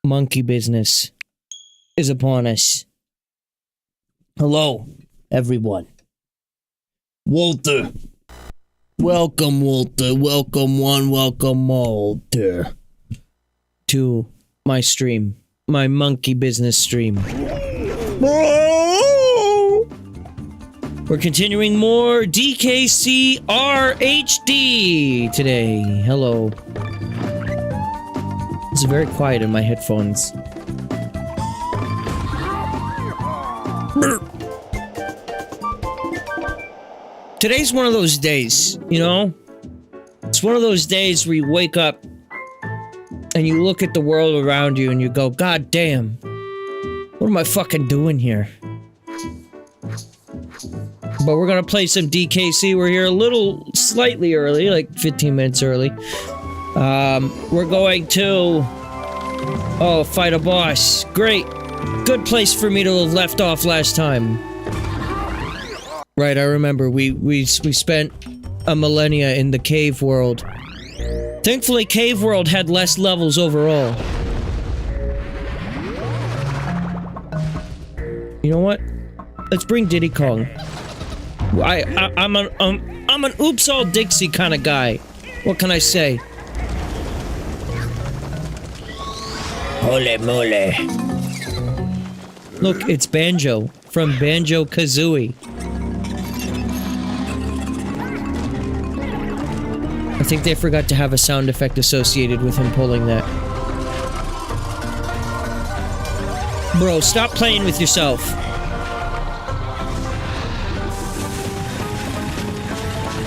Monkey business is upon us. Hello, everyone. Walter. Welcome, Walter. Welcome one, welcome Walter. To my stream. My monkey business stream. We're continuing more DKC RHD today. Hello. It's very quiet in my headphones. Today's one of those days, you know? It's one of those days where you wake up and you look at the world around you and you go, God damn, what am I fucking doing here? But we're gonna play some DKC. We're here a little slightly early, like 15 minutes early. We're going to... Oh, fight a boss. Great. Good place for me to have left off last time. Right, I remember. We spent a millennia in the cave world. Thankfully, cave world had less levels overall. You know what? Let's bring Diddy Kong. I'm an oops all Dixie kind of guy. What can I say? Holy moly. Look, it's Banjo from Banjo-Kazooie. I think they forgot to have a sound effect associated with him pulling that. Bro, stop playing with yourself.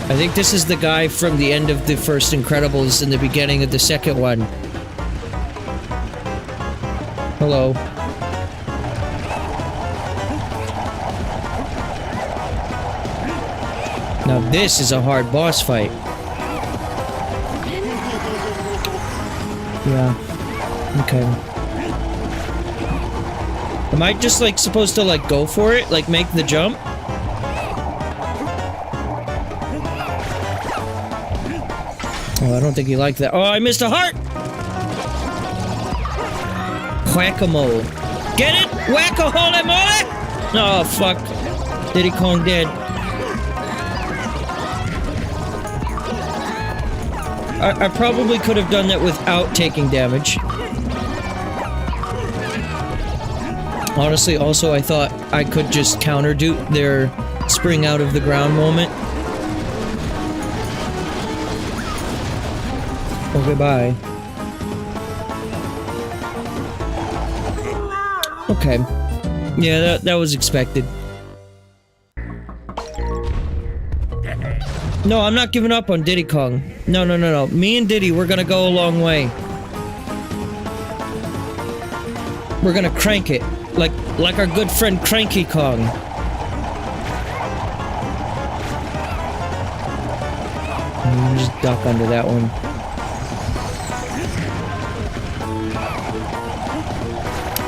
I think this is the guy from the end of the first Incredibles and the beginning of the second one. Hello. Now this is a hard boss fight. Yeah. Okay. Am I just, like, supposed to, like, go for it? Like, make the jump? Oh, I don't think he liked that. Oh, I missed a heart! Whack-a-mole. Get it? Whack-a-hole-a-mole? Oh, fuck. Diddy Kong dead. I probably could have done that without taking damage. Honestly, also, I thought I could just counter-do their spring out of the ground moment. Okay, bye. Okay. Yeah, that was expected. No, I'm not giving up on Diddy Kong. No. Me and Diddy, we're gonna go a long way. We're gonna crank it. Like our good friend Cranky Kong. Just duck under that one.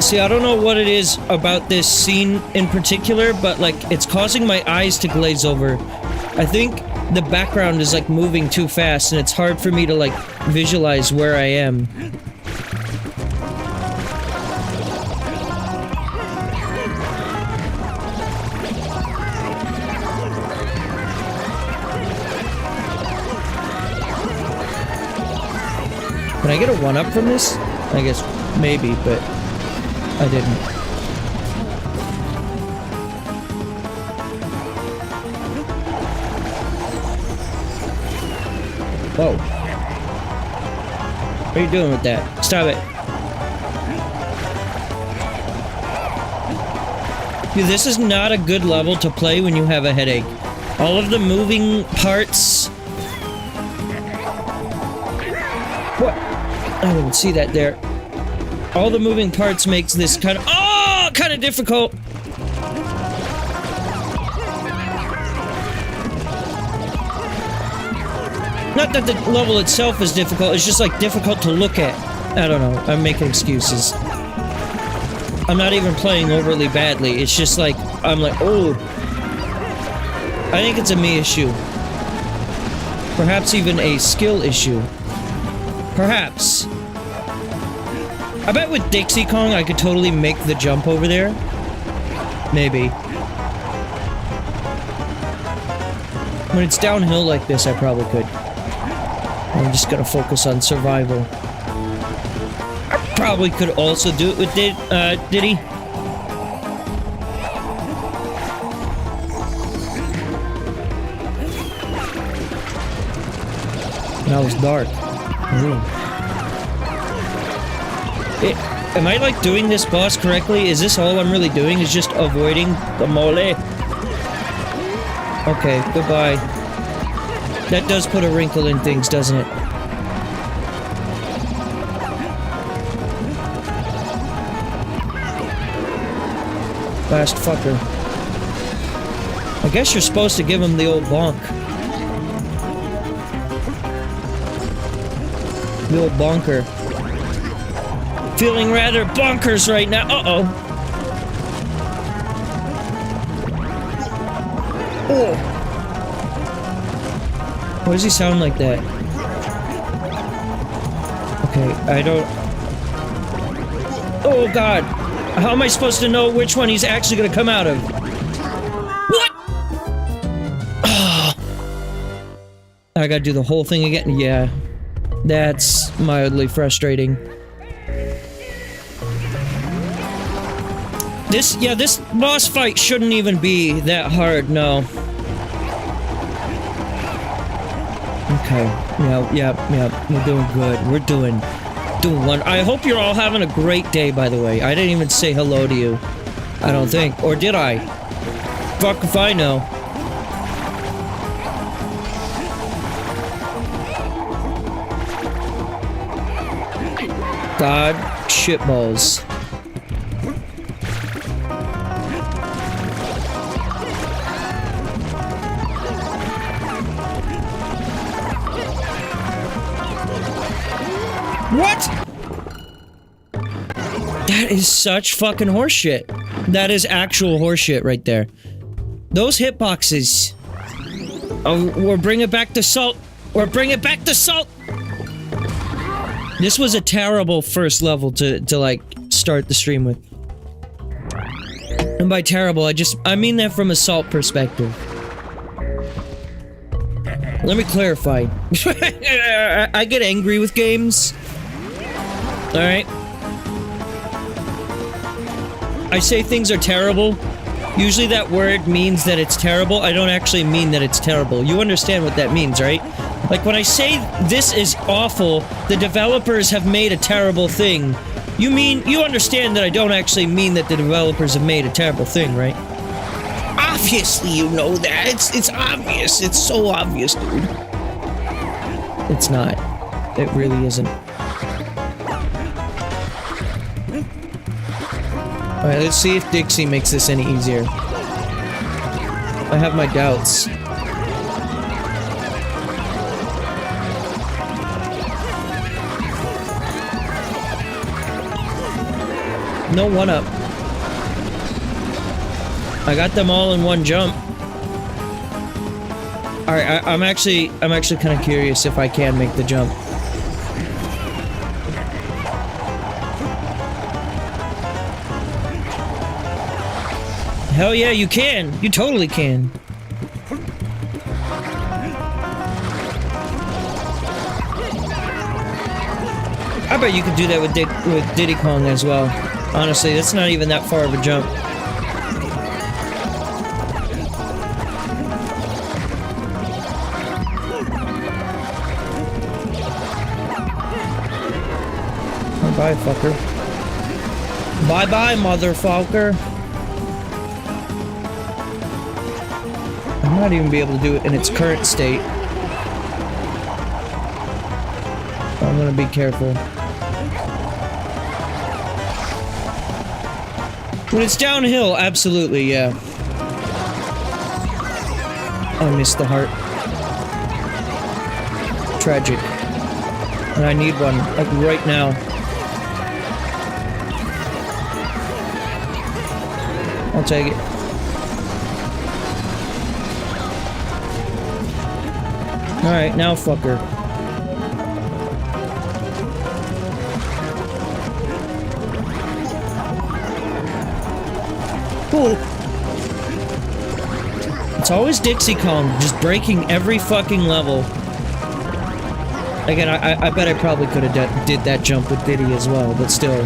See, I don't know what it is about this scene in particular, but, like, it's causing my eyes to glaze over. I think the background is, like, moving too fast, and it's hard for me to, like, visualize where I am. Can I get a 1-up from this? I guess maybe, but I didn't. Whoa. What are you doing with that? Stop it. Dude, this is not a good level to play when you have a headache. All of the moving parts... What? I didn't see that there. All the moving parts makes this kind of... Oh! Kind of difficult. Not that the level itself is difficult, it's just, like, difficult to look at. I don't know, I'm making excuses. I'm not even playing overly badly, it's just like, I'm like, oh. I think it's a me issue. Perhaps even a skill issue. Perhaps. I bet with Dixie Kong I could totally make the jump over there. Maybe. When it's downhill like this, I probably could. I'm just gonna focus on survival. I probably could also do it with Diddy. That was dark. Ooh. Am I, like, doing this boss correctly? Is this all I'm really doing? Is just avoiding the mole? Okay, goodbye. That does put a wrinkle in things, doesn't it? Last fucker. I guess you're supposed to give him the old bonk. The old bonker. Feeling rather bonkers right now. Uh-oh. Oh. Why does he sound like that? Okay, I don't... Oh, God. How am I supposed to know which one he's actually gonna come out of? What? I gotta do the whole thing again? Yeah. That's mildly frustrating. This boss fight shouldn't even be that hard, no. Okay. Yep. We're doing good. We're doing one. I hope you're all having a great day, by the way. I didn't even say hello to you. I don't think. Or did I? Fuck if I know. God, shitballs. What? That is such fucking horseshit. That is actual horseshit right there. Those hitboxes. Oh, we're bringing back the salt. We're bringing back the salt. This was a terrible first level to like start the stream with. And by terrible, I mean that from a salt perspective. Let me clarify. I get angry with games. Alright? I say things are terrible. Usually that word means that it's terrible. I don't actually mean that it's terrible. You understand what that means, right? Like when I say this is awful, the developers have made a terrible thing. You understand that I don't actually mean that the developers have made a terrible thing, right? Obviously you know that. It's obvious. It's so obvious, dude. It's not. It really isn't. Alright, let's see if Dixie makes this any easier. I have my doubts. No one-up. I got them all in one jump. Alright, I'm actually kind of curious if I can make the jump. Hell yeah, you can! You totally can! I bet you could do that with Diddy Kong as well. Honestly, that's not even that far of a jump. Bye, fucker. Bye-bye, motherfucker. I might even be able to do it in its current state. I'm gonna be careful. When it's downhill, absolutely, yeah. I missed the heart. Tragic. And I need one, like right now. I'll take it. Alright, now fucker. Cool. It's always Dixie Kong, just breaking every fucking level. Again, I bet I probably could have did that jump with Diddy as well, but still.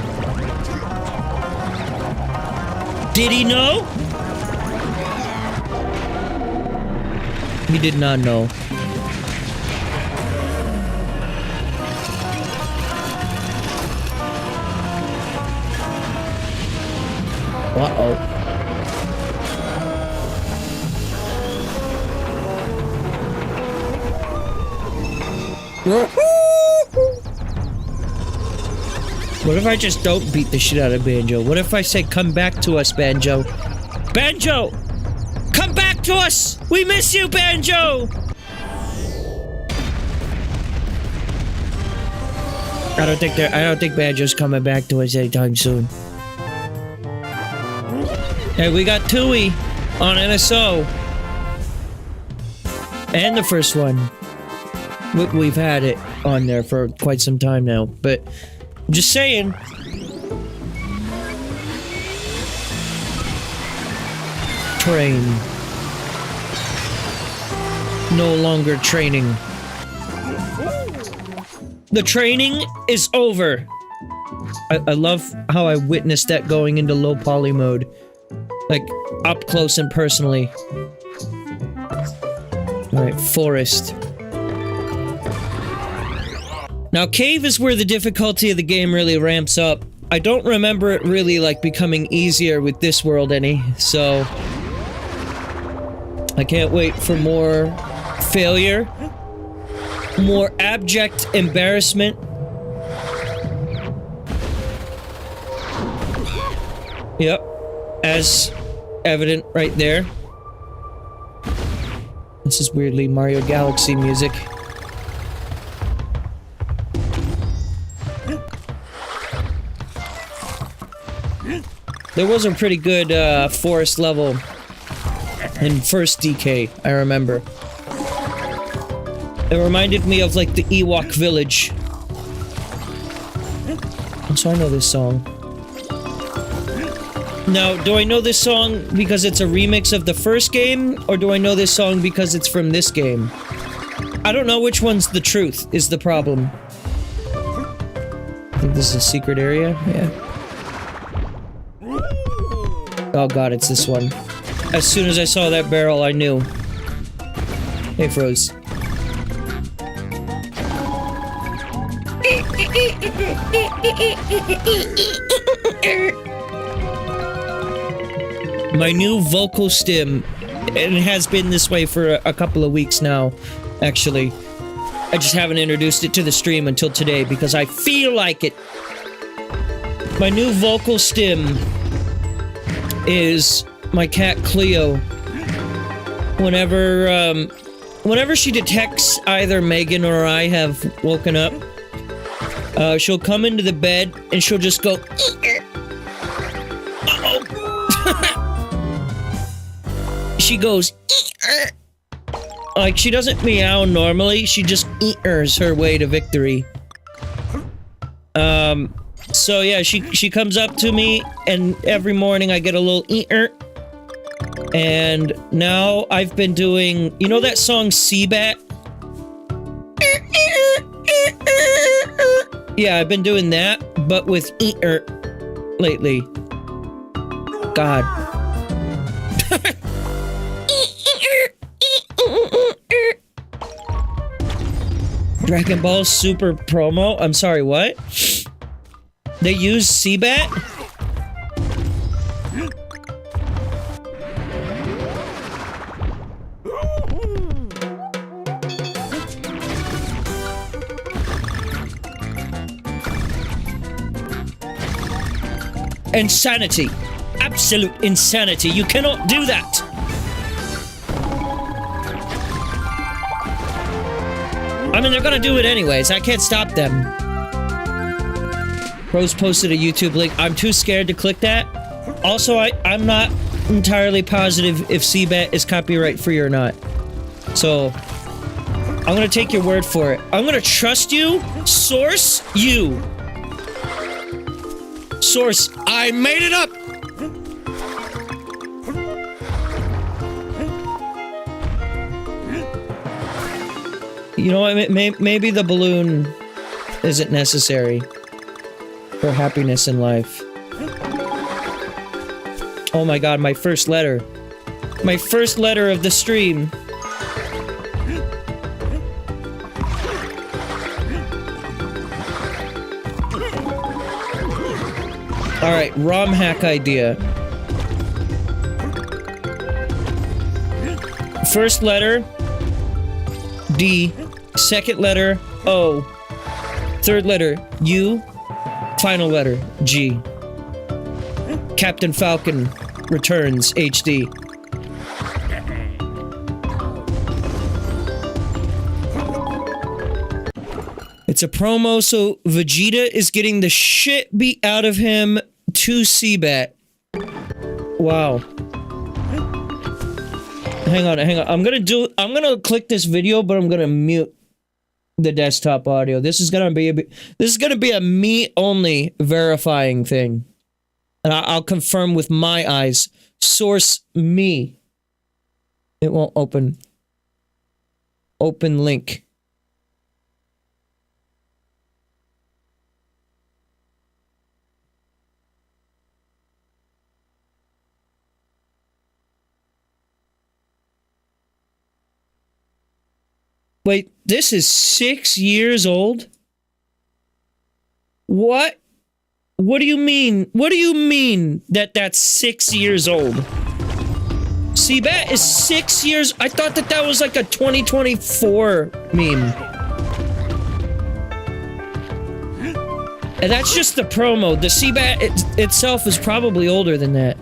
Did he know? He did not know. Uh-oh. What if I just don't beat the shit out of Banjo? What if I say, come back to us, Banjo? Banjo! Come back to us! We miss you, Banjo! I don't think Banjo's coming back to us anytime soon. Hey, we got Tui on NSO. And the first one. We've had it on there for quite some time now, but I'm just saying. Train. No longer training. The training is over. I love how I witnessed that going into low poly mode. Like, up close and personally. Alright, forest. Now, cave is where the difficulty of the game really ramps up. I don't remember it really, like, becoming easier with this world any, so... I can't wait for more failure. More abject embarrassment. Yep. As evident right there. This is weirdly Mario Galaxy music. There was a pretty good forest level in first DK, I remember. It reminded me of like the Ewok village. So I know this song. Now, do I know this song because it's a remix of the first game, or do I know this song because it's from this game? I don't know which one's the truth, is the problem. I think this is a secret area? Yeah. Oh god, it's this one. As soon as I saw that barrel, I knew. Hey, Froze. My new vocal stim, and it has been this way for a couple of weeks now, actually. I just haven't introduced it to the stream until today because I feel like it. My new vocal stim is my cat Cleo. Whenever she detects either Megan or I have woken up, she'll come into the bed and she'll just go. Uh-oh. She goes. Like, she doesn't meow normally, she just eaters her way to victory. So yeah, she comes up to me, and every morning I get a little eater. And now I've been doing, you know that song Seabat? Yeah, I've been doing that, but with eater lately. God. Dragon Ball Super promo? I'm sorry, what? They use Seabat? Insanity. Absolute insanity. You cannot do that. I mean, they're gonna do it anyways. I can't stop them. Rose posted a YouTube link. I'm too scared to click that. Also, I'm not entirely positive if Seabat is copyright free or not. So, I'm gonna take your word for it. I'm gonna trust you. Source, you. Source, I made it up! You know what, maybe the balloon isn't necessary for happiness in life. Oh my god, my first letter. My first letter of the stream. Alright, ROM hack idea. First letter, D. Second letter, O. Third letter, U. Final letter, G. Captain Falcon Returns, HD. It's a promo, so Vegeta is getting the shit beat out of him to Seabat. Wow. Hang on. I'm gonna click this video, but I'm gonna mute the desktop audio. This is gonna be a me-only verifying thing. And I'll confirm with my eyes. Source me. It won't open. Open link. Wait, this is 6 years old? What? What do you mean? What do you mean that that's 6 years old? Seabat is 6 years... I thought that was like a 2024 meme. And that's just the promo. The Seabat itself is probably older than that.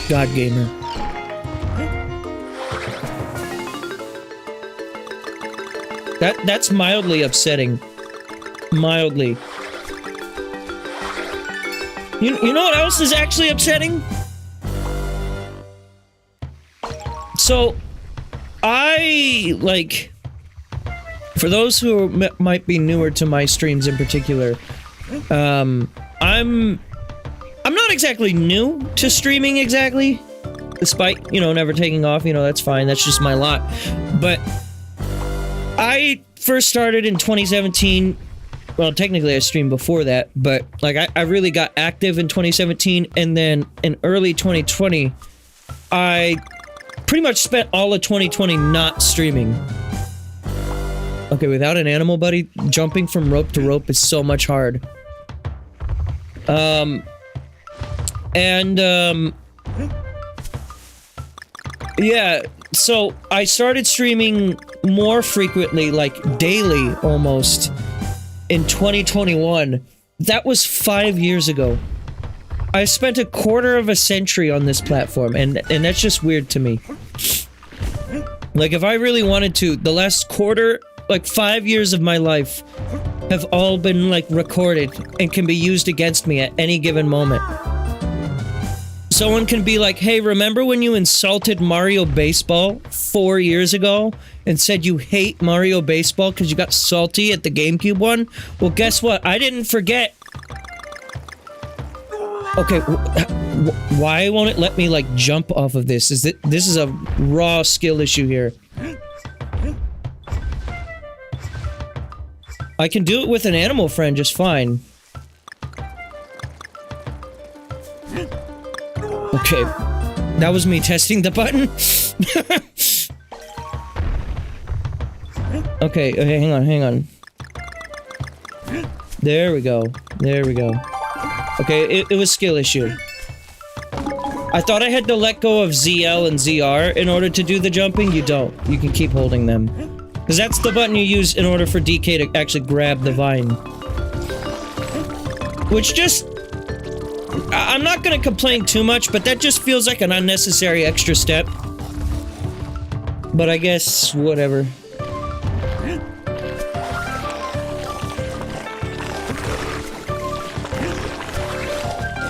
God gamer. That's mildly upsetting. Mildly. You know what else is actually upsetting? So, for those who might be newer to my streams in particular, I'm not exactly new to streaming exactly, despite, never taking off, that's fine, that's just my lot. But I first started in 2017, well, technically I streamed before that, but, I really got active in 2017, and then in early 2020, I pretty much spent all of 2020 not streaming. Okay, without an animal buddy, jumping from rope to rope is so much hard. Yeah, so I started streaming more frequently, daily almost, in 2021. That was 5 years ago. I spent a quarter of a century on this platform, and that's just weird to me. If I really wanted to, the last quarter, 5 years of my life have all been, recorded and can be used against me at any given moment. Someone can be like, hey, remember when you insulted Mario Baseball 4 years ago and said you hate Mario Baseball because you got salty at the GameCube one? Well, guess what? I didn't forget. Okay, why won't it let me, jump off of this? This is a raw skill issue here. I can do it with an animal friend just fine. Okay, that was me testing the button. Okay, hang on. There we go. Okay, it was skill issue. I thought I had to let go of ZL and ZR in order to do the jumping. You don't. You can keep holding them. Because that's the button you use in order for DK to actually grab the vine. Which just... I'm not gonna complain too much, but that just feels like an unnecessary extra step. But I guess, whatever.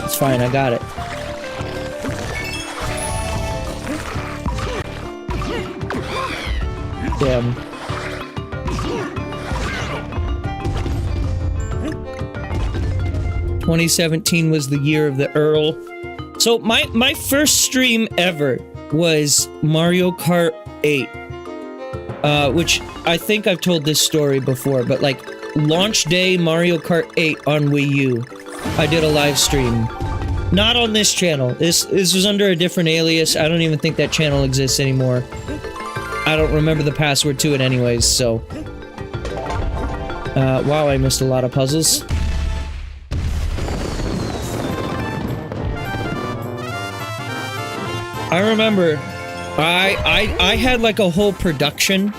It's fine, I got it. Damn. ...2017 was the year of the Earl. So my first stream ever was Mario Kart 8. Which I think I've told this story before, but launch day Mario Kart 8 on Wii U. I did a live stream. Not on this channel. This was under a different alias. I don't even think that channel exists anymore. I don't remember the password to it anyways, so... wow, I missed a lot of puzzles. I remember... I had like a whole production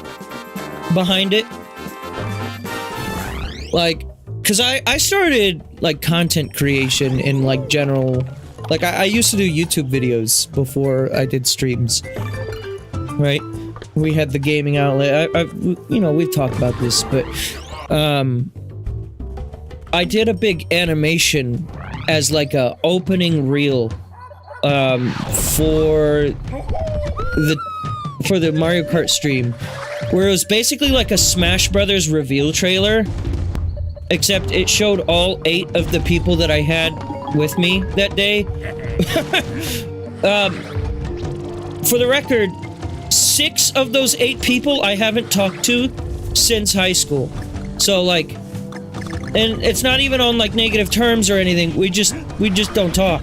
behind it. Like... Because I started, like, content creation in, like, general... Like, I used to do YouTube videos before I did streams. Right? We had the gaming outlet. You know, we've talked about this, but... I did a big animation as, like, a opening reel, for the Mario Kart stream. Where it was basically like a Smash Brothers reveal trailer. Except it showed all 8 of the people that I had with me that day. For the record, 6 of those 8 people I haven't talked to since high school. So, like... And it's not even on, like, negative terms or anything. We just don't talk.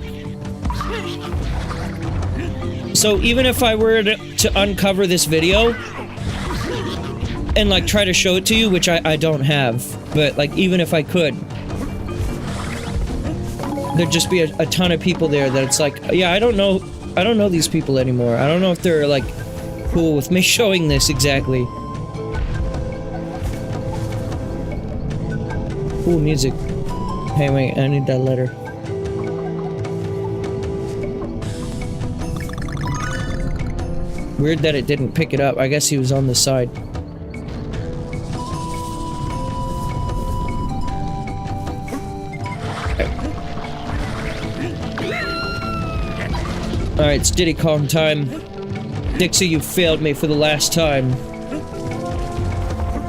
So even if I were to uncover this video... and, like, try to show it to you, which I don't have... But, like, even if I could, there'd just be a ton of people there that it's like, yeah, I don't know these people anymore. I don't know if they're, like, cool with me showing this exactly. Cool music. Hey, wait, I need that letter. Weird that it didn't pick it up. I guess he was on the side. Alright, it's Diddy Kong time. Dixie, you failed me for the last time.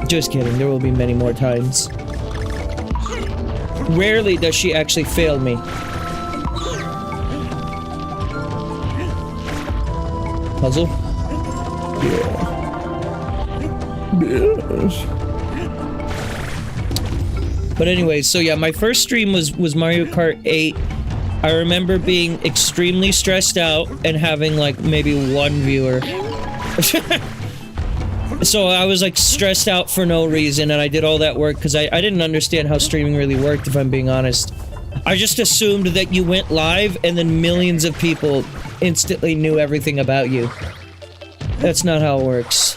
Just kidding, there will be many more times. Rarely does she actually fail me. Puzzle? Yeah. Yes. But anyway, so yeah, my first stream was Mario Kart 8. I remember being extremely stressed out and having, like, maybe 1 viewer. So I was, like, stressed out for no reason, and I did all that work because I didn't understand how streaming really worked, if I'm being honest. I just assumed that you went live and then millions of people instantly knew everything about you. That's not how it works.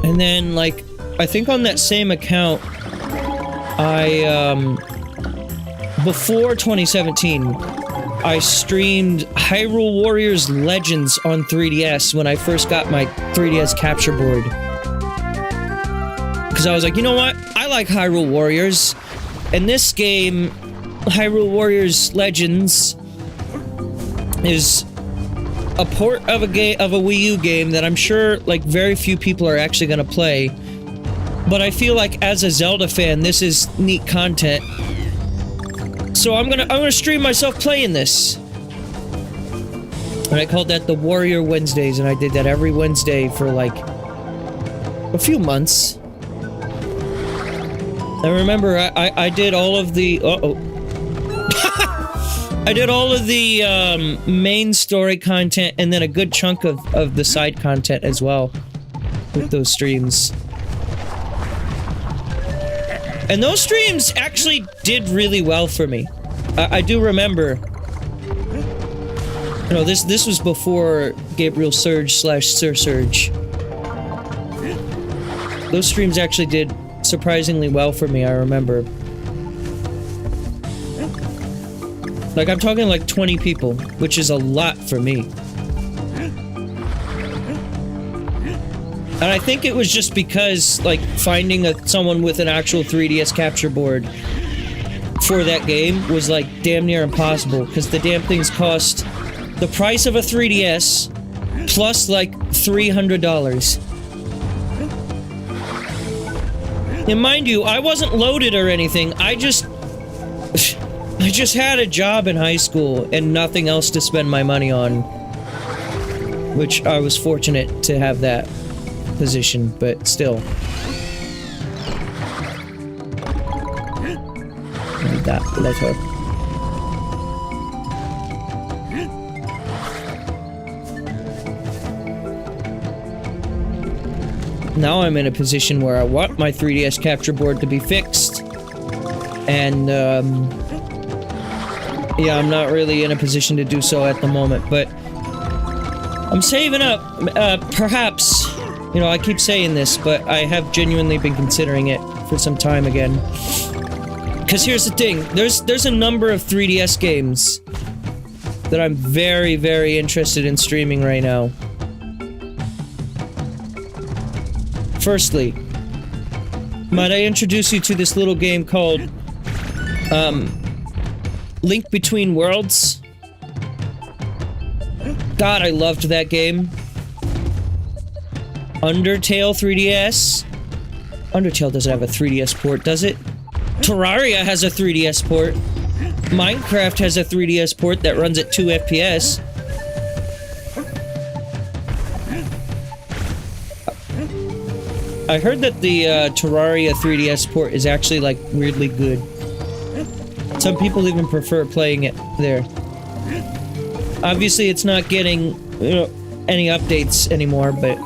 And then, like, I think on that same account, before 2017, I streamed Hyrule Warriors Legends on 3DS when I first got my 3DS capture board. Because I was like, you know what? I like Hyrule Warriors. And this game, Hyrule Warriors Legends, is a port of a Wii U game that I'm sure, like, very few people are actually gonna play. But I feel like, as a Zelda fan, this is neat content. So I'm gonna stream myself playing this. And I called that the Warrior Wednesdays, and I did that every Wednesday for, like, a few months. I remember I did all of the... I did all of the, main story content, and then a good chunk of the side content as well, with those streams. And those streams actually did really well for me. I do remember... You know, this was before Gabriel Surge / Sir Surge. Those streams actually did surprisingly well for me, I remember. Like, I'm talking like 20 people, which is a lot for me. And I think it was just because, like, finding someone with an actual 3DS capture board for that game was, like, damn near impossible, because the damn things cost the price of a 3DS plus, like, $300. And mind you, I wasn't loaded or anything, I just had a job in high school and nothing else to spend my money on. Which I was fortunate to have that. position, but still. Need that letter. Now I'm in a position where I want my 3DS capture board to be fixed. And, yeah, I'm not really in a position to do so at the moment, but I'm saving up. Perhaps, you know, I keep saying this, but I have genuinely been considering it for some time again. Because here's the thing, there's a number of 3DS games that I'm very, very interested in streaming right now. Firstly, might I introduce you to this little game called, Link Between Worlds? God, I loved that game. Undertale 3DS? Undertale doesn't have a 3DS port, does it? Terraria has a 3DS port. Minecraft has a 3DS port that runs at 2 FPS. I heard that the Terraria 3DS port is actually, like, weirdly good. Some people even prefer playing it there. Obviously, it's not getting, you know, any updates anymore, but...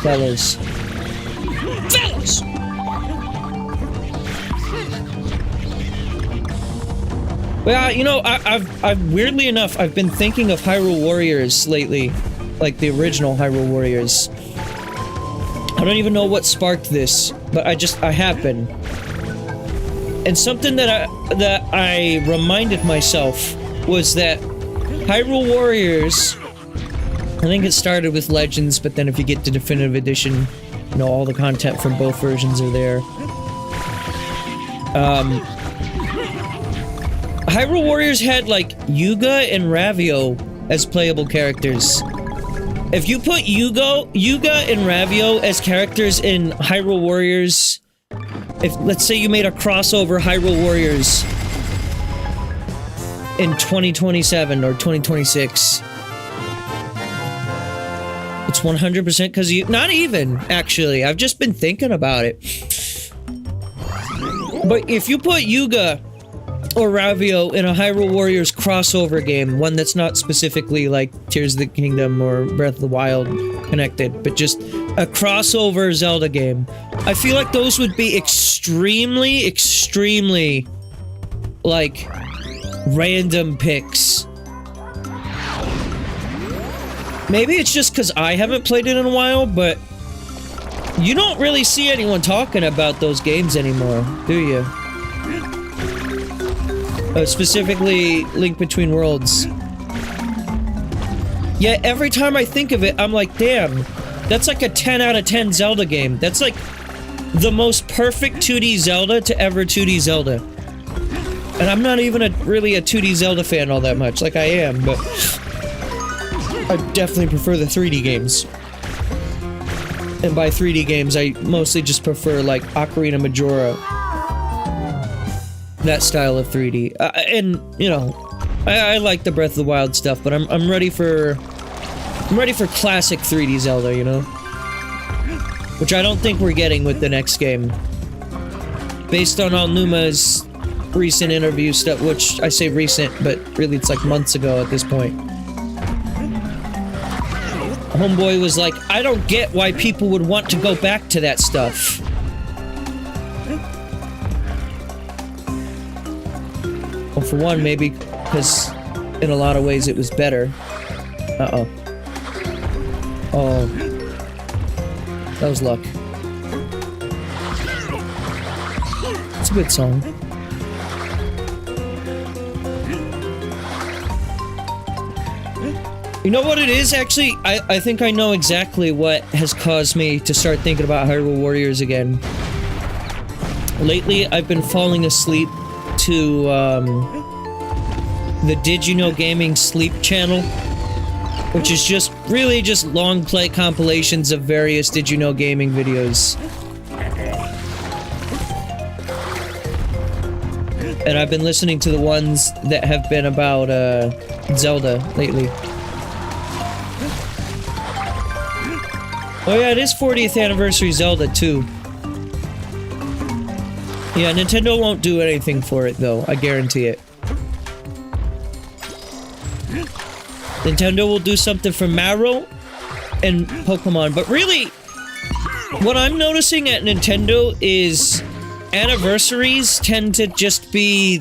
Fellas. Fellas! Well, you know, I've weirdly enough, I've been thinking of Hyrule Warriors lately. Like the original Hyrule Warriors. I don't even know what sparked this, but I have been. And something that I reminded myself was that Hyrule Warriors, I think it started with Legends, but then if you get to Definitive Edition, you know, all the content from both versions are there. Hyrule Warriors had, like, Yuga and Ravio as playable characters. If you put Yuga and Ravio as characters in Hyrule Warriors, if, let's say you made a crossover Hyrule Warriors in 2027 or 2026, it's 100% because you- not even, actually, I've just been thinking about it. But if you put Yuga or Ravio in a Hyrule Warriors crossover game, one that's not specifically like Tears of the Kingdom or Breath of the Wild connected, but just a crossover Zelda game, I feel like those would be extremely, extremely, like, random picks. Maybe it's just because I haven't played it in a while, but you don't really see anyone talking about those games anymore, do you? Specifically, Link Between Worlds. Yet every time I think of it, I'm like, damn, that's like a 10 out of 10 Zelda game. That's like the most perfect 2D Zelda to ever 2D Zelda. And I'm not even really a 2D Zelda fan all that much, like I am, but I definitely prefer the 3D games. And by 3D games, I mostly just prefer, like, Ocarina Majora. That style of 3D. And, you know, I like the Breath of the Wild stuff, but I'm ready for classic 3D Zelda, you know? Which I don't think we're getting with the next game. Based on Aonuma's recent interview stuff, which I say recent, but really it's like months ago at this point. Homeboy was like, I don't get why people would want to go back to that stuff. Well, for one, maybe because in a lot of ways it was better. Uh-oh. Oh. That was luck. It's a good song. You know what it is, actually? I think I know exactly what has caused me to start thinking about Hyrule Warriors again. Lately, I've been falling asleep to, the Did You Know Gaming Sleep channel, which is just, really just long play compilations of various Did You Know Gaming videos. And I've been listening to the ones that have been about, Zelda lately. Oh yeah, it is 40th anniversary Zelda, too. Yeah, Nintendo won't do anything for it, though. I guarantee it. Nintendo will do something for Mario and Pokemon, but really, what I'm noticing at Nintendo is anniversaries tend to just be...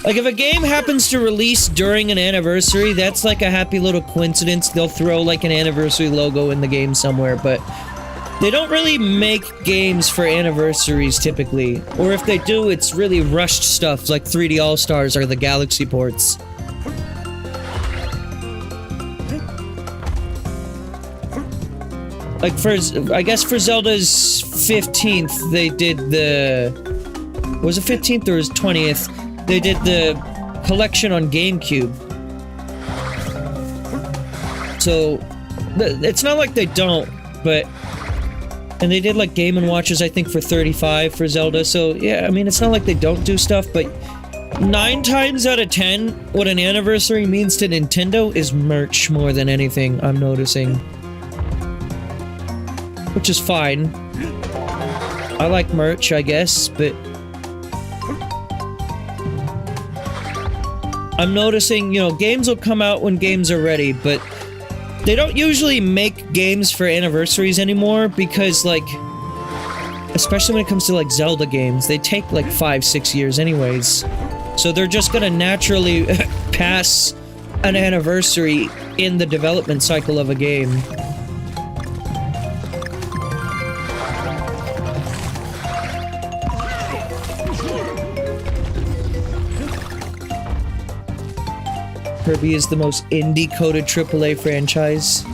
Like, if a game happens to release during an anniversary, that's like a happy little coincidence. They'll throw, like, an anniversary logo in the game somewhere, but they don't really make games for anniversaries, typically. Or if they do, it's really rushed stuff, like 3D All-Stars or the Galaxy ports. Like, I guess for Zelda's 15th, they did the... Was it 15th or was it 20th? They did the collection on GameCube. So, it's not like they don't, but... And they did, like, Game & Watches, I think, for 35 for Zelda, so, yeah, I mean, it's not like they don't do stuff, but... 9 times out of 10, what an anniversary means to Nintendo is merch more than anything, I'm noticing. Which is fine. I like merch, I guess, but... I'm noticing, you know, games will come out when games are ready, but... They don't usually make games for anniversaries anymore, because, like... Especially when it comes to, like, Zelda games, they take, like, 5-6 years anyways. So they're just gonna naturally pass an anniversary in the development cycle of a game. Kirby is the most indie-coded AAA franchise.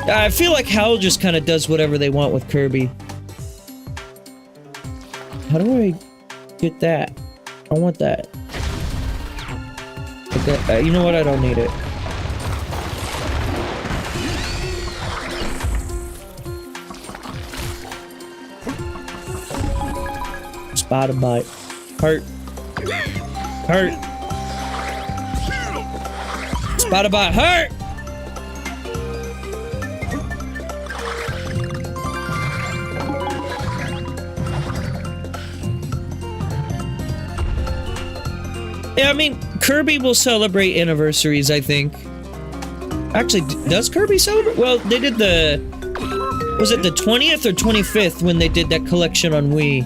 I feel like HAL just kind of does whatever they want with Kirby. How do I get that? I want that. Okay, you know what? I don't need it. Spotted bite. Hurt. Hurt. Spotted bite. Hurt! Yeah, I mean, Kirby will celebrate anniversaries, I think. Actually, does Kirby celebrate? Well, they did the... Was it the 20th or 25th when they did that collection on Wii?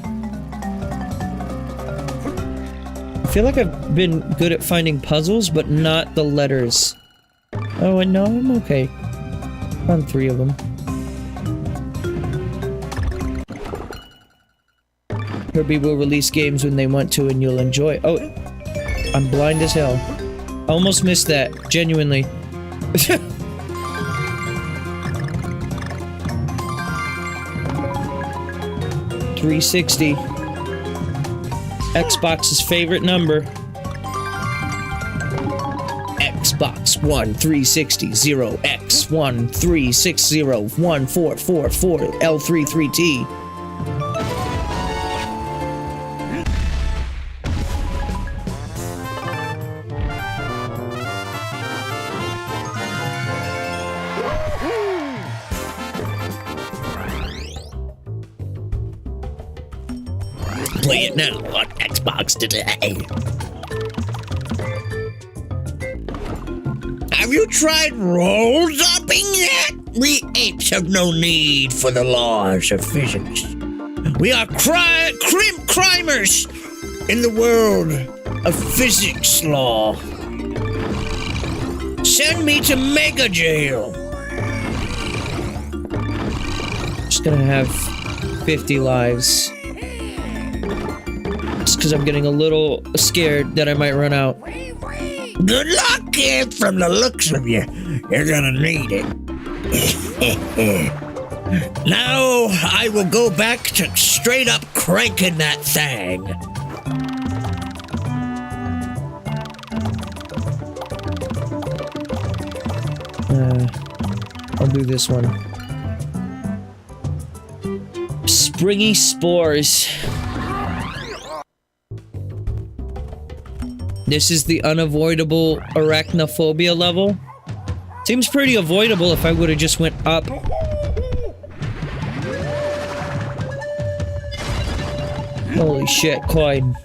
I feel like I've been good at finding puzzles, but not the letters. Oh, and no, I'm okay. Found 3 of them. Kirby will release games when they want to and you'll enjoy. Oh, I'm blind as hell. I almost missed that, genuinely. $360. Xbox's favorite number. Xbox 1 360 0x 1 360 1444 L33T. Play it now on Xbox today. Have you tried roll dropping yet? We apes have no need for the laws of physics. We are crimers in the world of physics law. Send me to Mega Jail. Just gonna have 50 lives. Just because I'm getting a little scared that I might run out. Good luck, kid. From the looks of you, you're gonna need it. Now, I will go back to straight up cranking that thing. I'll do this one. Springy spores. This is the unavoidable arachnophobia level. Seems pretty avoidable if I would have just went up. Holy shit, coin.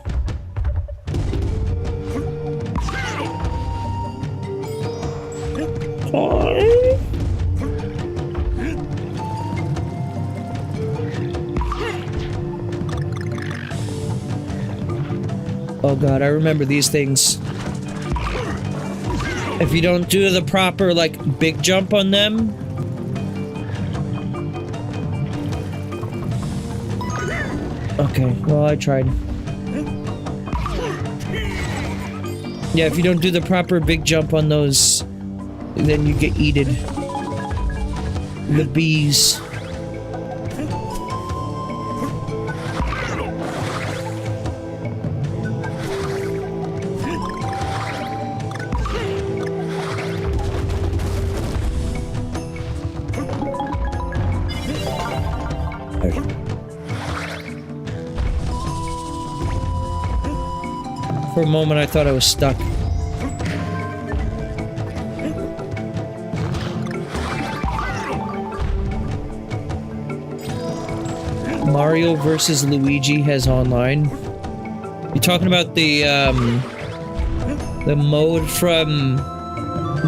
Oh god, I remember these things. If you don't do the proper, like, big jump on them... Okay, well, I tried. Yeah, if you don't do the proper big jump on those, then you get eaten. The bees. For a moment, I thought I was stuck. Mario versus Luigi has online. You talking about the mode from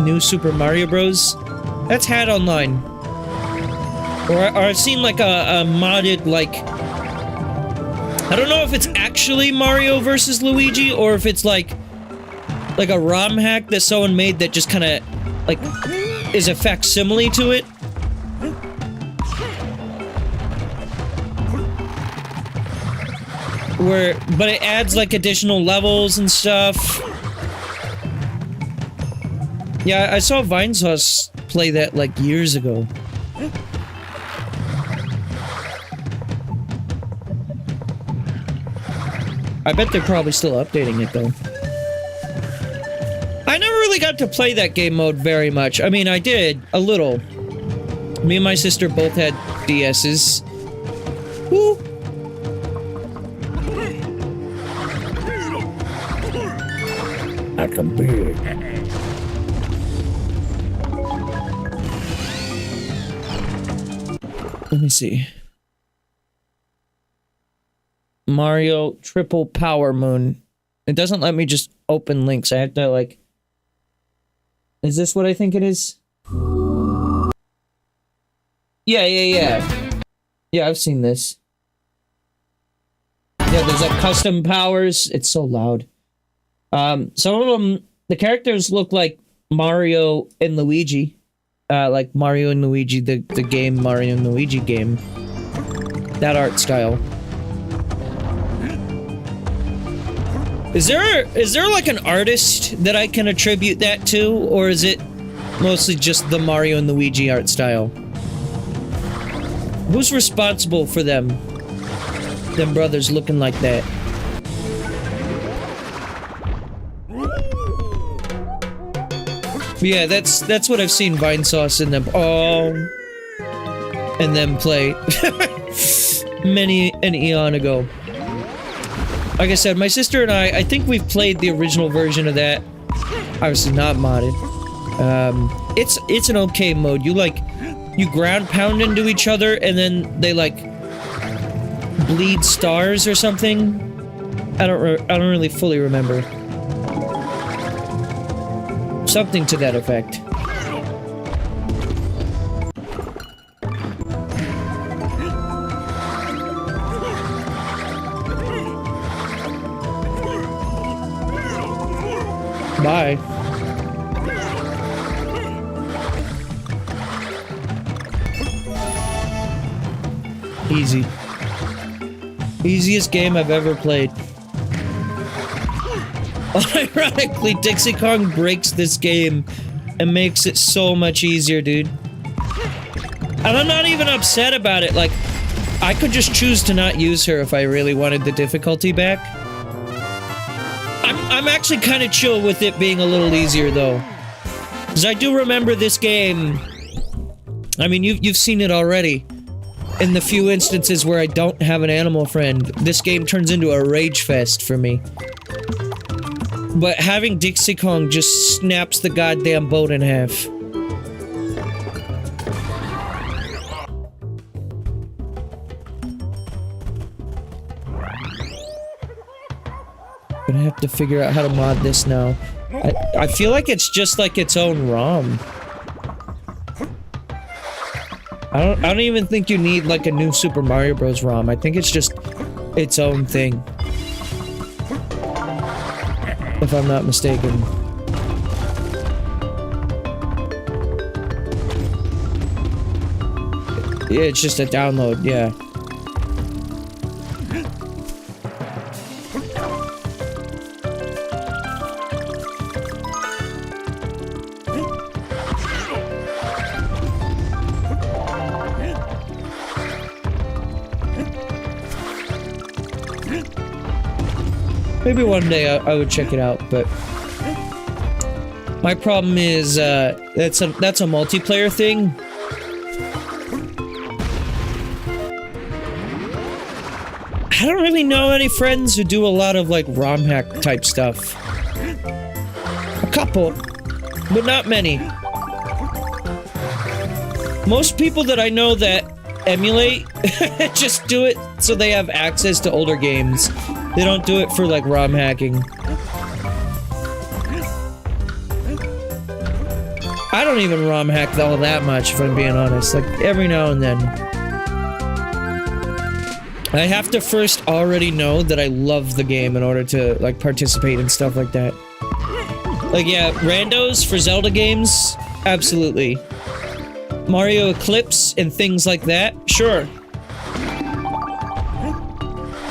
New Super Mario Bros? That's had online. Or I've seen like a modded, like... I don't know if it's actually Mario versus Luigi, or if it's like a ROM hack that someone made that just kind of, like, is a facsimile to it. But it adds, like, additional levels and stuff. Yeah, I saw Vinesauce play that, like, years ago. I bet they're probably still updating it, though. I never really got to play that game mode very much. I mean, I did, a little. Me and my sister both had DS's. Woo! I can be. Let me see. Mario Triple Power Moon. It doesn't let me just open links. I have to, like... Is this what I think it is? Yeah. Yeah, I've seen this. Yeah, there's like custom powers. It's so loud. Some of them, the characters look like Mario and Luigi. Like Mario and Luigi, the game, Mario and Luigi game. That art style. Is there like an artist that I can attribute that to, or is it mostly just the Mario and Luigi art style? Who's responsible for them brothers looking like that? Yeah, that's what I've seen Vinesauce and them and them play many an eon ago. Like I said, my sister and I think we've played the original version of that. Obviously not modded. It's an okay mode. You ground pound into each other and then they like bleed stars or something. I don't really fully remember. Something to that effect. Bye. Easy. Easiest game I've ever played. Ironically, Dixie Kong breaks this game and makes it so much easier, dude. And I'm not even upset about it. Like, I could just choose to not use her if I really wanted the difficulty back. I'm actually kind of chill with it being a little easier, though. Because I do remember this game... I mean, you've seen it already. In the few instances where I don't have an animal friend, this game turns into a rage fest for me. But having Dixie Kong just snaps the goddamn boat in half. Gonna have to figure out how to mod this now. I feel like it's just like its own ROM. I don't even think you need like a new Super Mario Bros. ROM. I think it's just its own thing. If I'm not mistaken. Yeah, it's just a download, yeah. Maybe one day I would check it out, but my problem is that's a multiplayer thing. I don't really know any friends who do a lot of like ROM hack type stuff. A couple, but not many. Most people that I know that emulate just do it so they have access to older games. They don't do it for, like, ROM hacking. I don't even ROM hack all that much, if I'm being honest. Like, every now and then. I have to first already know that I love the game in order to, like, participate in stuff like that. Like, yeah, randos for Zelda games? Absolutely. Mario Eclipse and things like that? Sure.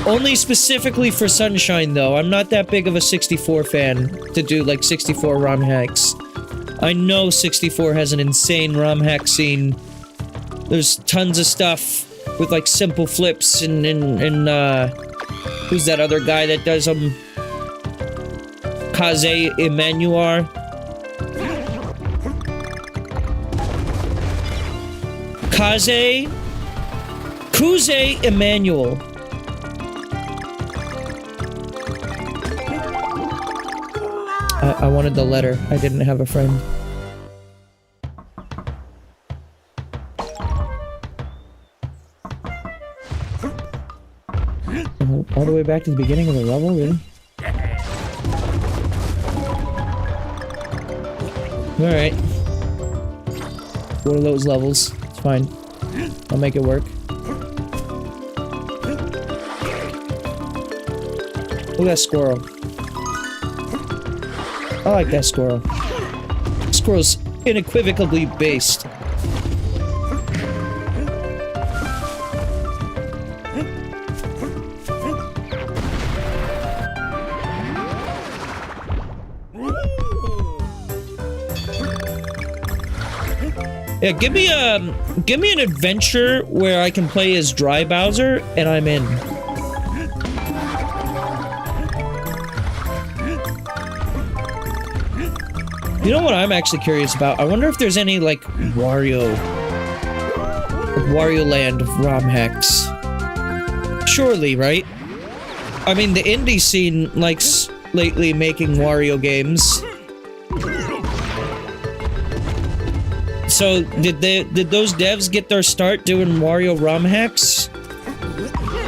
Only specifically for Sunshine, though. I'm not that big of a 64 fan to do, like, 64 ROM hacks. I know 64 has an insane ROM hack scene. There's tons of stuff with, like, simple flips and who's that other guy that does them? Kaze Emanuar. Kuze Emmanuel. I wanted the letter. I didn't have a friend. All the way back to the beginning of the level, really? Alright. One of those levels. It's fine. I'll make it work. Look at that squirrel. I like that squirrel. Squirrel's unequivocally based. Yeah, give me an adventure where I can play as Dry Bowser, and I'm in. You know what I'm actually curious about? I wonder if there's any, like, Wario Land ROM hacks. Surely, right? I mean, the indie scene likes lately making Wario games. So, did those devs get their start doing Wario ROM hacks?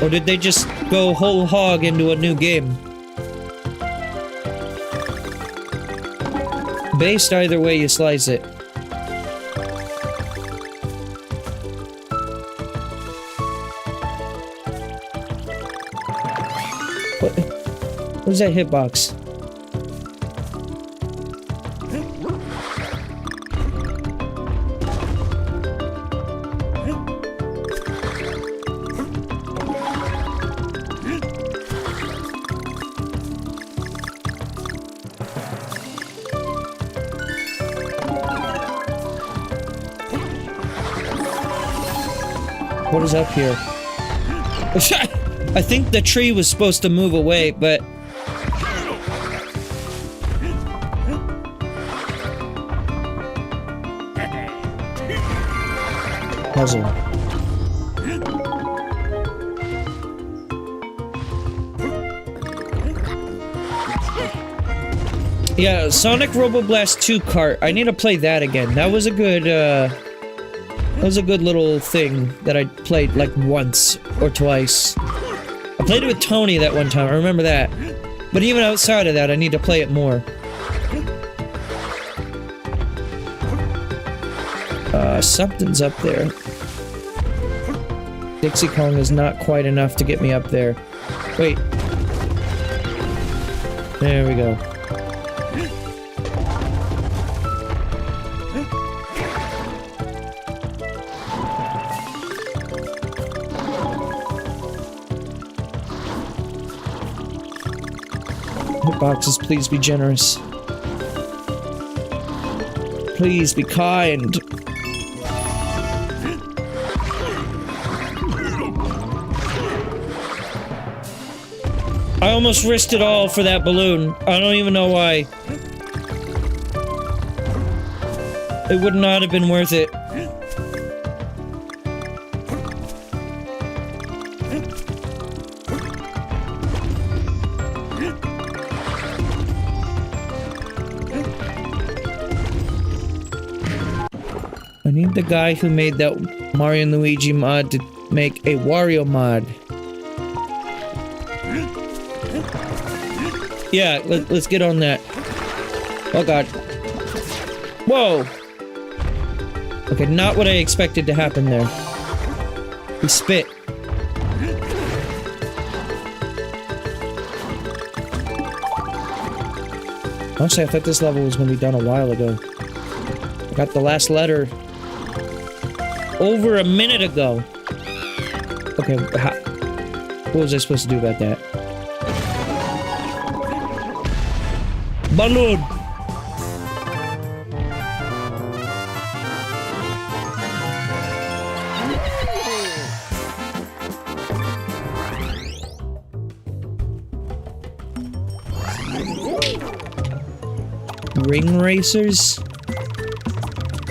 Or did they just go whole hog into a new game? Based either way you slice it. What's that hitbox? What is up here? I think the tree was supposed to move away, but... Puzzle. Yeah, Sonic Robo Blast 2 Kart. I need to play that again. That was a good, little thing that I played, like, once or twice. I played it with Tony that one time, I remember that. But even outside of that, I need to play it more. Something's up there. Dixie Kong is not quite enough to get me up there. Wait. There we go. Boxes, please be generous. Please be kind. I almost risked it all for that balloon. I don't even know why. It would not have been worth it. I need the guy who made that Mario and Luigi mod to make a Wario mod. Yeah, let's get on that. Oh god. Whoa! Okay, not what I expected to happen there. He spit. Honestly, I thought this level was gonna be done a while ago. I got the last letter over a minute ago. Okay, what was I supposed to do about that? Balloon! Ring racers?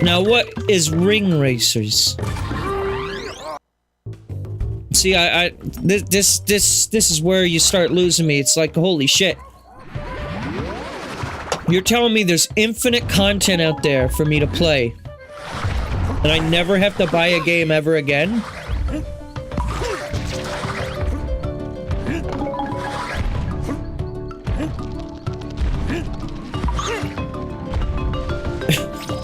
Now what is ring racers? See, this is where you start losing me. It's like, holy shit. You're telling me there's infinite content out there for me to play, and I never have to buy a game ever again?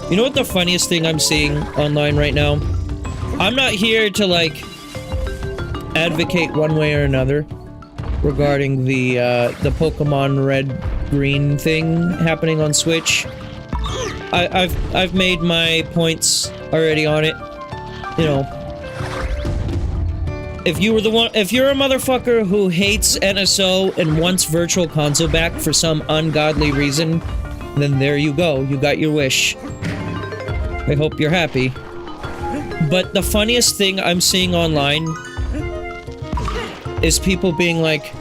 You know what the funniest thing I'm seeing online right now? I'm not here to, like, advocate one way or another regarding the Pokemon Red Green thing happening on Switch. I've made my points already on it. You know, if you're a motherfucker who hates NSO and wants Virtual Console back for some ungodly reason, then there you go. You got your wish. I hope you're happy. But the funniest thing I'm seeing online is people being like,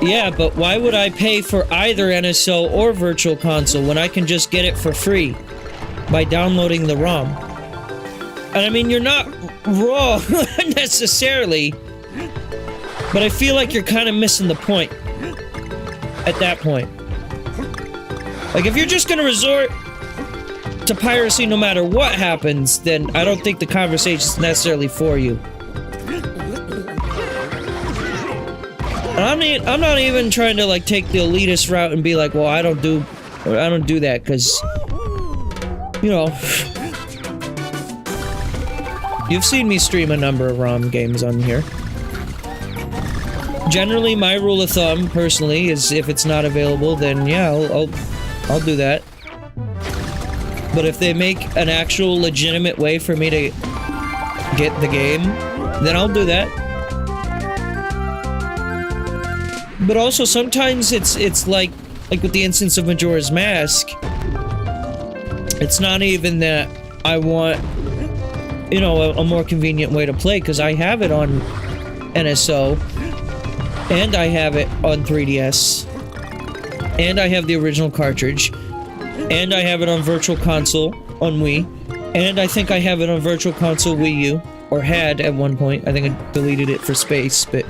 yeah, but why would I pay for either NSO or Virtual Console when I can just get it for free by downloading the ROM? And I mean, you're not wrong necessarily, but I feel like you're kind of missing the point at that point. Like, if you're just gonna resort to piracy no matter what happens, then I don't think the conversation's necessarily for you. And I'm not even trying to, like, take the elitist route and be like, well, I don't do that, because, you know, you've seen me stream a number of ROM games on here. Generally, my rule of thumb, personally, is if it's not available, then yeah, I'll do that. But if they make an actual legitimate way for me to get the game, then I'll do that. But also, sometimes it's like with the instance of Majora's Mask, it's not even that I want, you know, a more convenient way to play, because I have it on NSO, and I have it on 3DS, and I have the original cartridge, and I have it on Virtual Console on Wii, and I think I have it on Virtual Console Wii U, or had at one point. I think I deleted it for space, but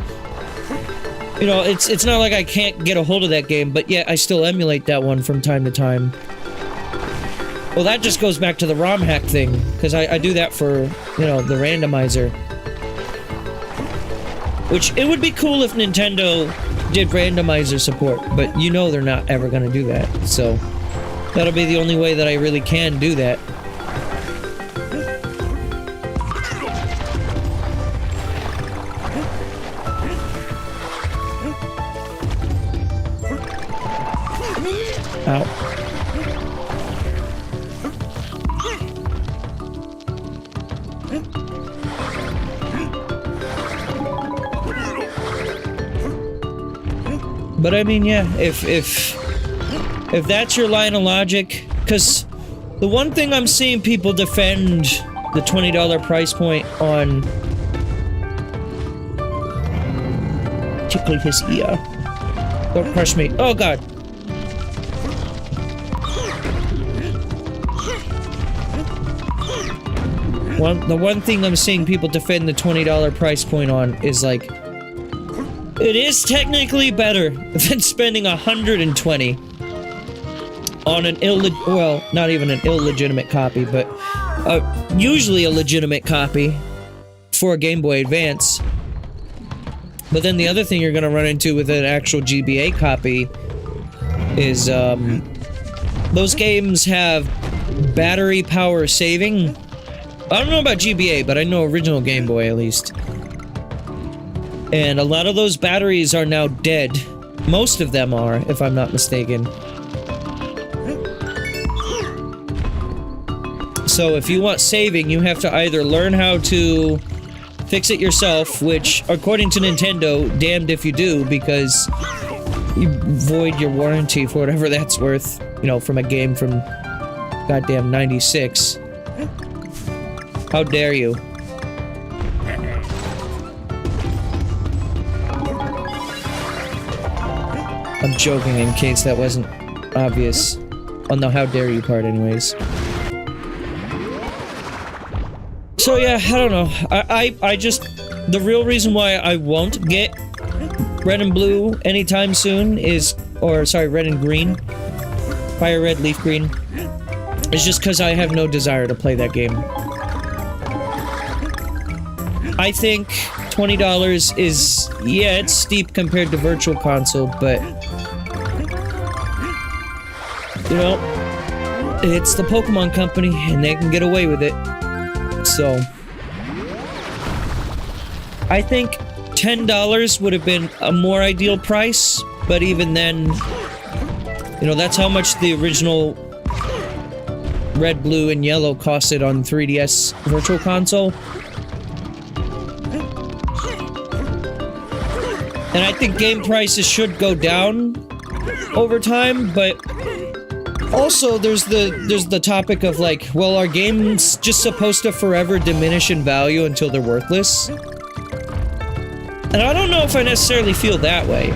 You know, it's not like I can't get a hold of that game, but yeah, I still emulate that one from time to time. Well, that just goes back to the ROM hack thing, because I do that for, you know, the randomizer. Which, it would be cool if Nintendo did randomizer support, but you know they're not ever gonna do that, so... That'll be the only way that I really can do that. Ow. But I mean, yeah, if that's your line of logic, because the one thing I'm seeing people defend the $20 price point on... Tickle his ear. Don't crush me. Oh god. The one thing I'm seeing people defend the $20 price point on is like... It is technically better than spending $120 on an well, not even an illegitimate copy, but usually a legitimate copy for a Game Boy Advance. But then the other thing you're gonna run into with an actual GBA copy is, those games have battery power saving. I don't know about GBA, but I know original Game Boy at least. And a lot of those batteries are now dead. Most of them are, if I'm not mistaken. So if you want saving, you have to either learn how to fix it yourself, which, according to Nintendo, damned if you do, because you void your warranty for whatever that's worth, you know, from a game from goddamn 96. How dare you? I'm joking in case that wasn't obvious. On the how dare you part anyways. So yeah, I don't know. I just... The real reason why I won't get Red and Blue anytime soon is... Or, sorry, Red and Green. Fire Red, Leaf Green. Is just because I have no desire to play that game. I think $20 is... Yeah, it's steep compared to Virtual Console, but... You know, it's the Pokemon Company, and they can get away with it. So... I think $10 would have been a more ideal price, but even then... You know, that's how much the original Red, Blue, and Yellow costed on 3DS Virtual Console. And I think game prices should go down over time, but... Also, there's the topic of like, well, are games just supposed to forever diminish in value until they're worthless? And I don't know if I necessarily feel that way.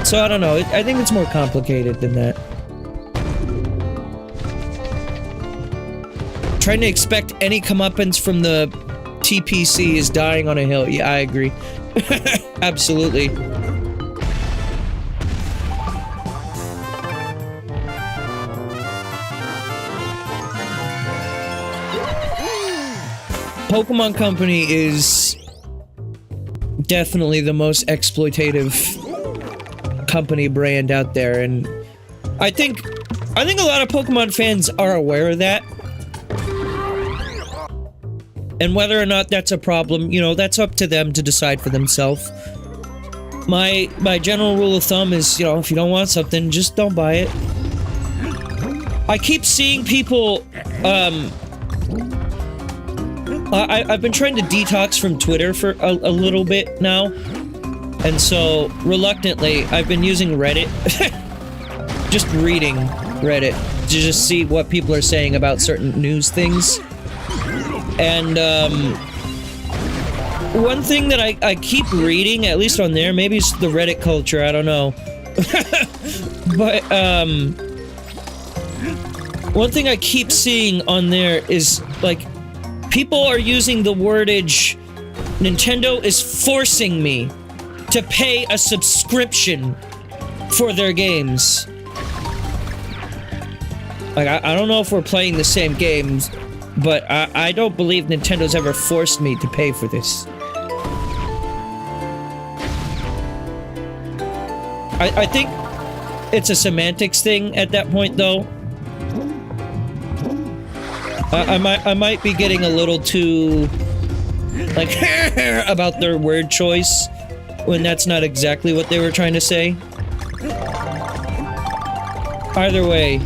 So I don't know, I think it's more complicated than that. Trying to expect any comeuppance from the TPC is dying on a hill. Yeah, I agree. Absolutely. Pokemon Company is definitely the most exploitative company brand out there, and I think a lot of Pokemon fans are aware of that. And whether or not that's a problem, you know, that's up to them to decide for themselves. My general rule of thumb is, you know, if you don't want something, just don't buy it. I keep seeing people, I've been trying to detox from Twitter for a little bit now, and so, reluctantly, I've been using Reddit. Just reading Reddit to just see what people are saying about certain news things. And, one thing that I keep reading, at least on there, maybe it's the Reddit culture, I don't know. But, one thing I keep seeing on there is, like, people are using the wordage, Nintendo is forcing me to pay a subscription for their games. Like, I don't know if we're playing the same games, but I don't believe Nintendo's ever forced me to pay for this. I think it's a semantics thing at that point, though. I might be getting a little too, like, about their word choice, when that's not exactly what they were trying to say. Either way,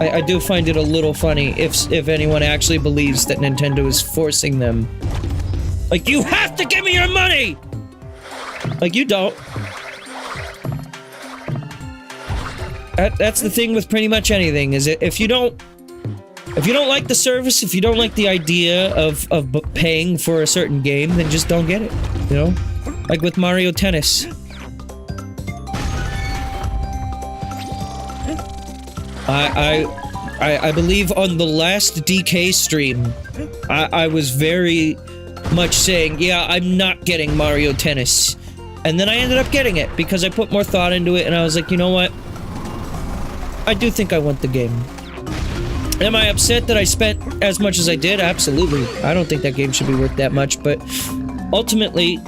I do find it a little funny if anyone actually believes that Nintendo is forcing them. Like, you have to give me your money! Like, you don't. That's the thing with pretty much anything, is if you don't like the service, if you don't like the idea of paying for a certain game, then just don't get it, you know? Like with Mario Tennis. I believe on the last DK stream, I was very much saying, yeah, I'm not getting Mario Tennis. And then I ended up getting it, because I put more thought into it, and I was like, you know what? I do think I want the game. Am I upset that I spent as much as I did? Absolutely. I don't think that game should be worth that much, but ultimately,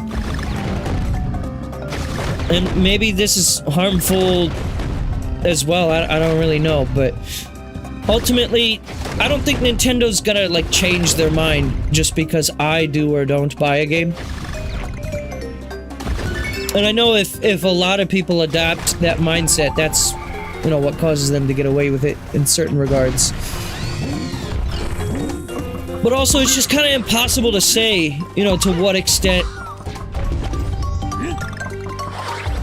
and maybe this is harmful as well, I don't really know, but ultimately, I don't think Nintendo's gonna, like, change their mind just because I do or don't buy a game. And I know if a lot of people adopt that mindset, that's, you know, what causes them to get away with it in certain regards. But also, it's just kind of impossible to say, you know, to what extent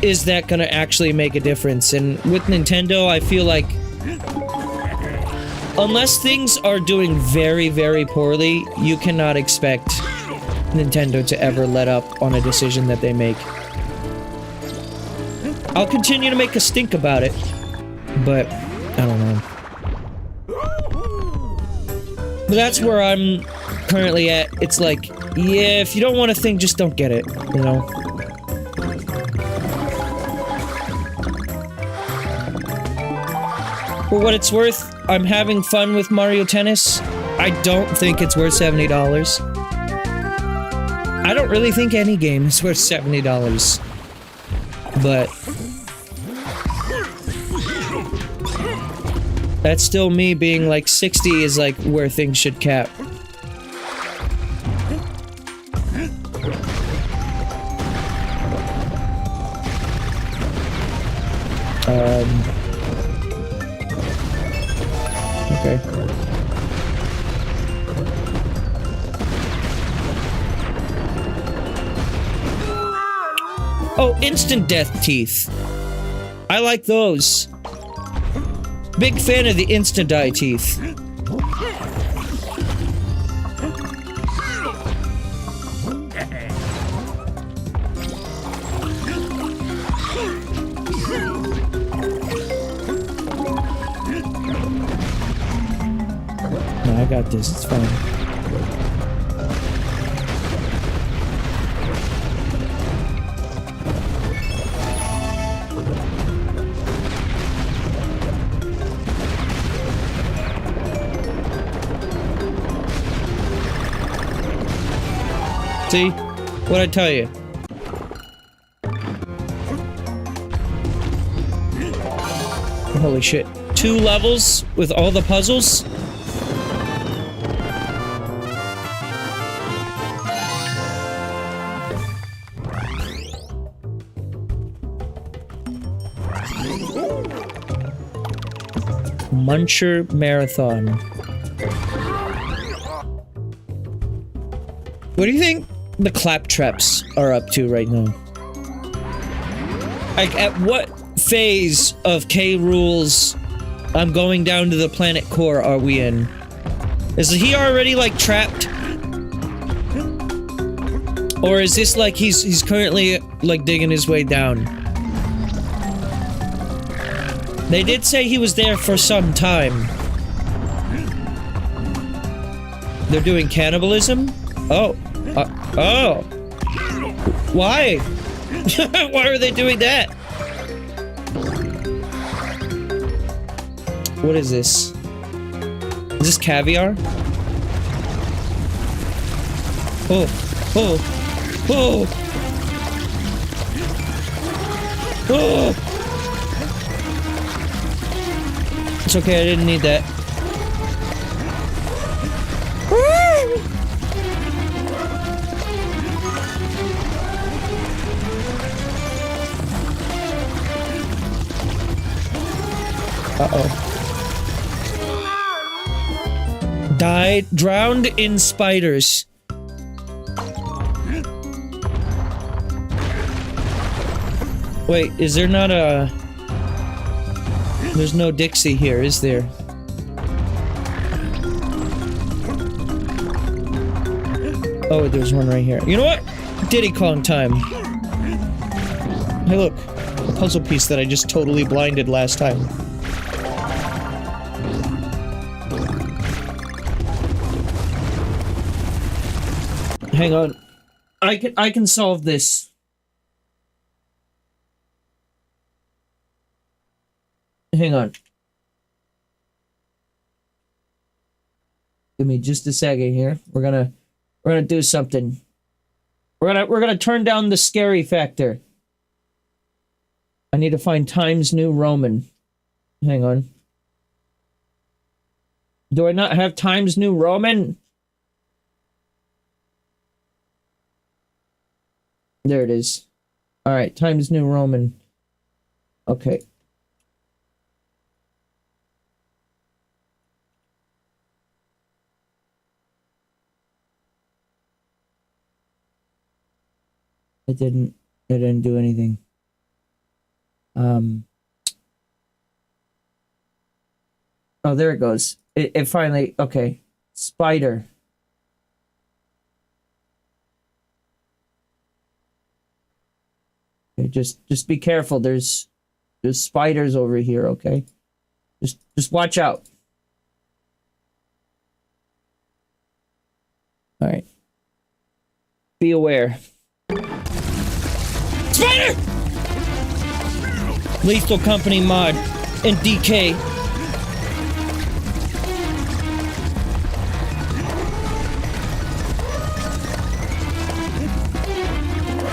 is that gonna actually make a difference. And with Nintendo, I feel like unless things are doing very, very poorly, you cannot expect Nintendo to ever let up on a decision that they make. I'll continue to make a stink about it, but I don't know. But that's where I'm currently at. It's like, yeah, if you don't want a thing, just don't get it, you know? For what it's worth, I'm having fun with Mario Tennis. I don't think it's worth $70. I don't really think any game is worth $70. But that's still me being like 60 is like where things should cap. Okay. Oh, instant death teeth. I like those. Big fan of the instant die teeth. No, I got this. It's fine. See? What'd I tell you? Holy shit. 2 levels with all the puzzles? Muncher Marathon. What do you think the Claptraps are up to right now? Like, at what phase of K. Rool's I'm going down to the planet core are we in? Is he already, like, trapped? Or is this like he's currently, like, digging his way down? They did say he was there for some time. They're doing cannibalism? Oh. Oh. Why? Why are they doing that? What is this? Is this caviar? Oh, oh, oh, oh! It's okay, I didn't need that. Uh-oh. Died, drowned in spiders. Wait, is there not a... There's no Dixie here, is there? Oh, there's one right here. You know what? Diddy Kong time. Hey look, a puzzle piece that I just totally blinded last time. Hang on. I can solve this. Hang on. Give me just a second here. We're gonna do something. We're gonna turn down the scary factor. I need to find Times New Roman. Hang on. Do I not have Times New Roman? There it is. Alright, Times New Roman. Okay. It didn't do anything. Oh, there it goes. It finally, okay. Spider. Okay, just be careful. There's spiders over here, okay? Just watch out. All right. Be aware. Spider! Lethal Company mod and DK.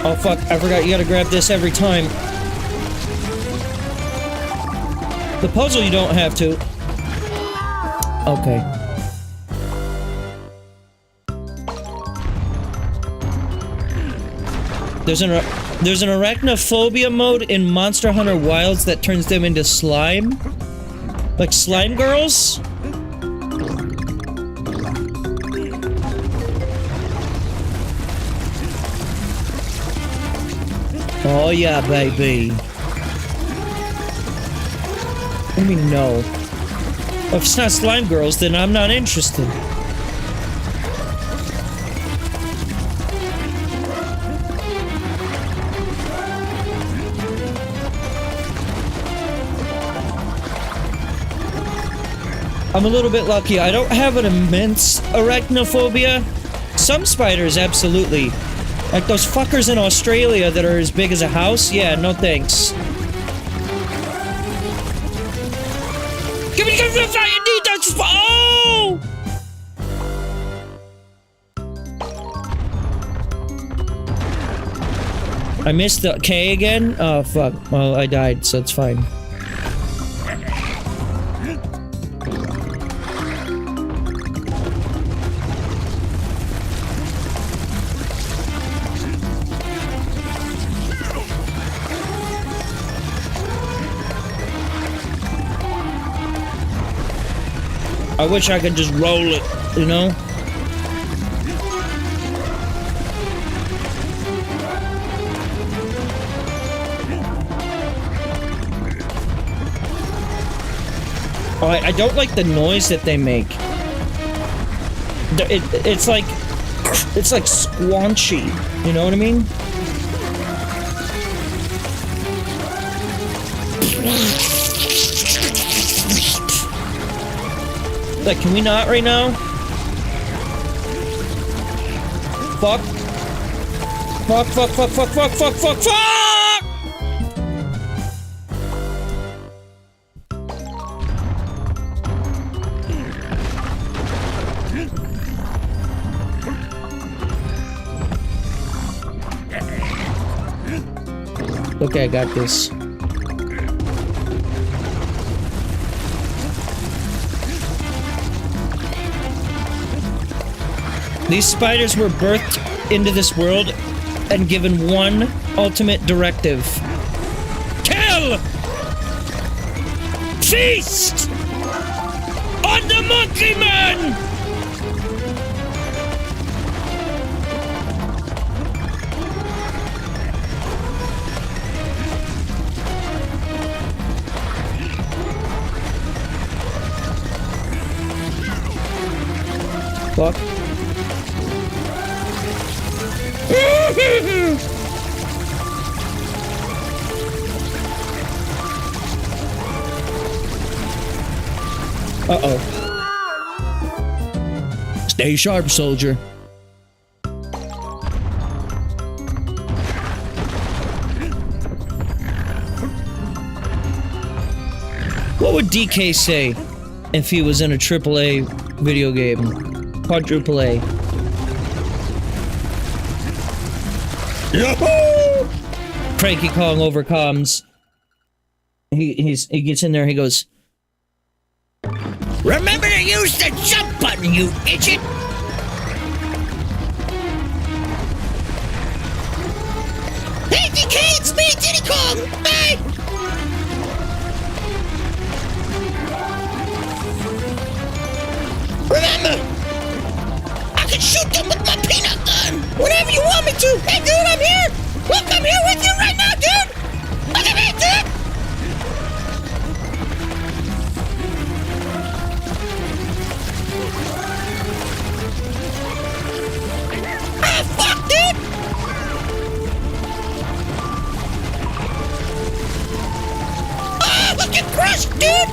Oh fuck, I forgot you gotta grab this every time. The puzzle you don't have to. Okay. There's an arachnophobia mode in Monster Hunter Wilds that turns them into slime. Like slime girls? Oh yeah, baby. What do you mean no? If it's not slime girls, then I'm not interested. I'm a little bit lucky. I don't have an immense arachnophobia. Some spiders, absolutely. Like those fuckers in Australia that are as big as a house? Yeah, no thanks. Give me the fire! I need that oh! I missed the K again? Oh, fuck. Well, I died, so it's fine. I wish I could just roll it, you know? Oh, I don't like the noise that they make. It's like squanchy, you know what I mean? Like, can we not right now? Fuck. Fuck, fuck, fuck, fuck, fuck, fuck, fuck, fuck! Okay, I got this. These spiders were birthed into this world and given one ultimate directive. Kill! Feast! On the monkey man! Fuck. Uh-oh. Stay sharp, soldier. What would DK say if he was in a AAA video game? Quadruple A. Yahoo! Cranky Kong overcomes. He gets in there, he goes, remember to use the jump button, you idiot! Hey, DK, it's me, Diddy Kong! Hey! Remember, I can shoot them with my peanut gun whenever you want me to! Hey, dude, I'm here! Look, I'm here with you right now, dude! Look at me, dude! Ah, fuck, dude! Ah, look at crushed, dude!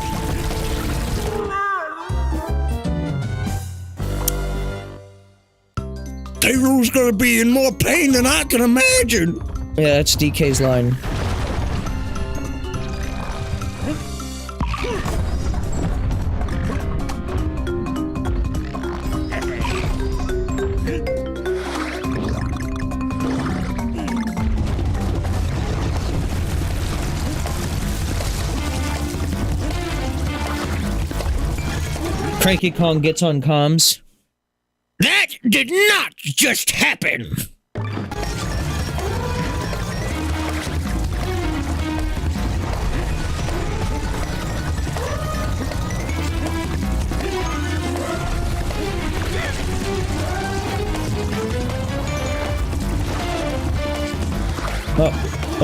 Tayru's gonna be in more pain than I can imagine. Yeah, that's DK's line. Cranky Kong gets on comms. That did not just happen!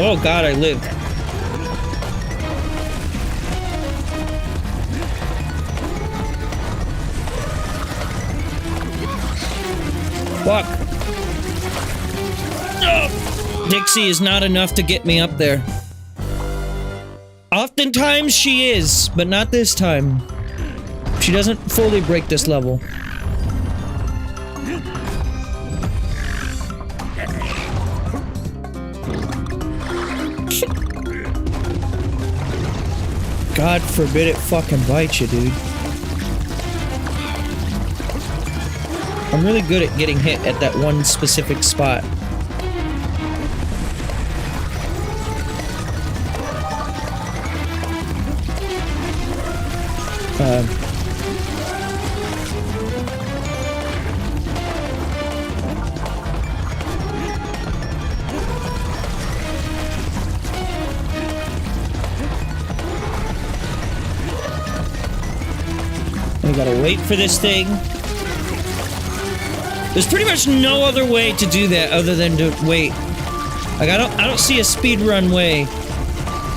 Oh God, I lived. Fuck. Oh. Dixie is not enough to get me up there. Oftentimes she is, but not this time. She doesn't fully break this level. God forbid it fucking bites you, dude. I'm really good at getting hit at that one specific spot. I gotta wait for this thing. There's pretty much no other way to do that other than to wait. Like, I don't see a speedrun way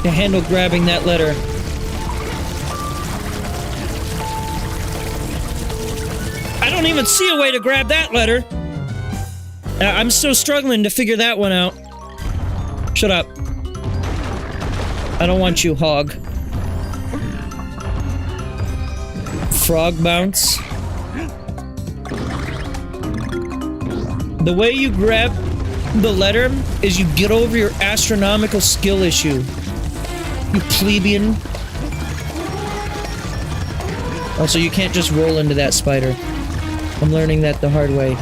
to handle grabbing that letter. I don't even see a way to grab that letter. I'm still struggling to figure that one out. Shut up. I don't want you, hog. Frog bounce. The way you grab the letter is you get over your astronomical skill issue. You plebeian. Also, you can't just roll into that spider. I'm learning that the hard way.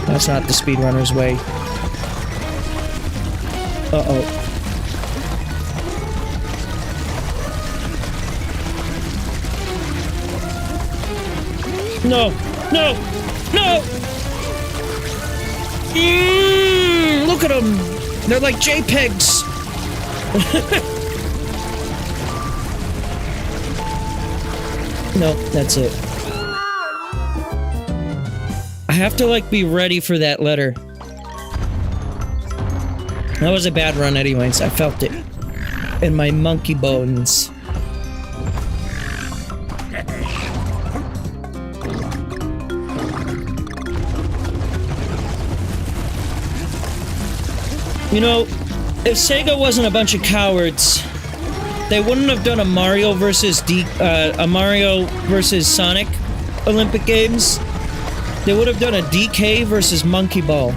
That's not the speedrunner's way. Uh-oh. No! No! No! Look at them! They're like JPEGs! No, that's it. I have to, like, be ready for that letter. That was a bad run anyways, I felt it. In my monkey bones. You know, if Sega wasn't a bunch of cowards, they wouldn't have done a Mario versus Sonic Olympic Games. They would have done a DK versus Monkey Ball.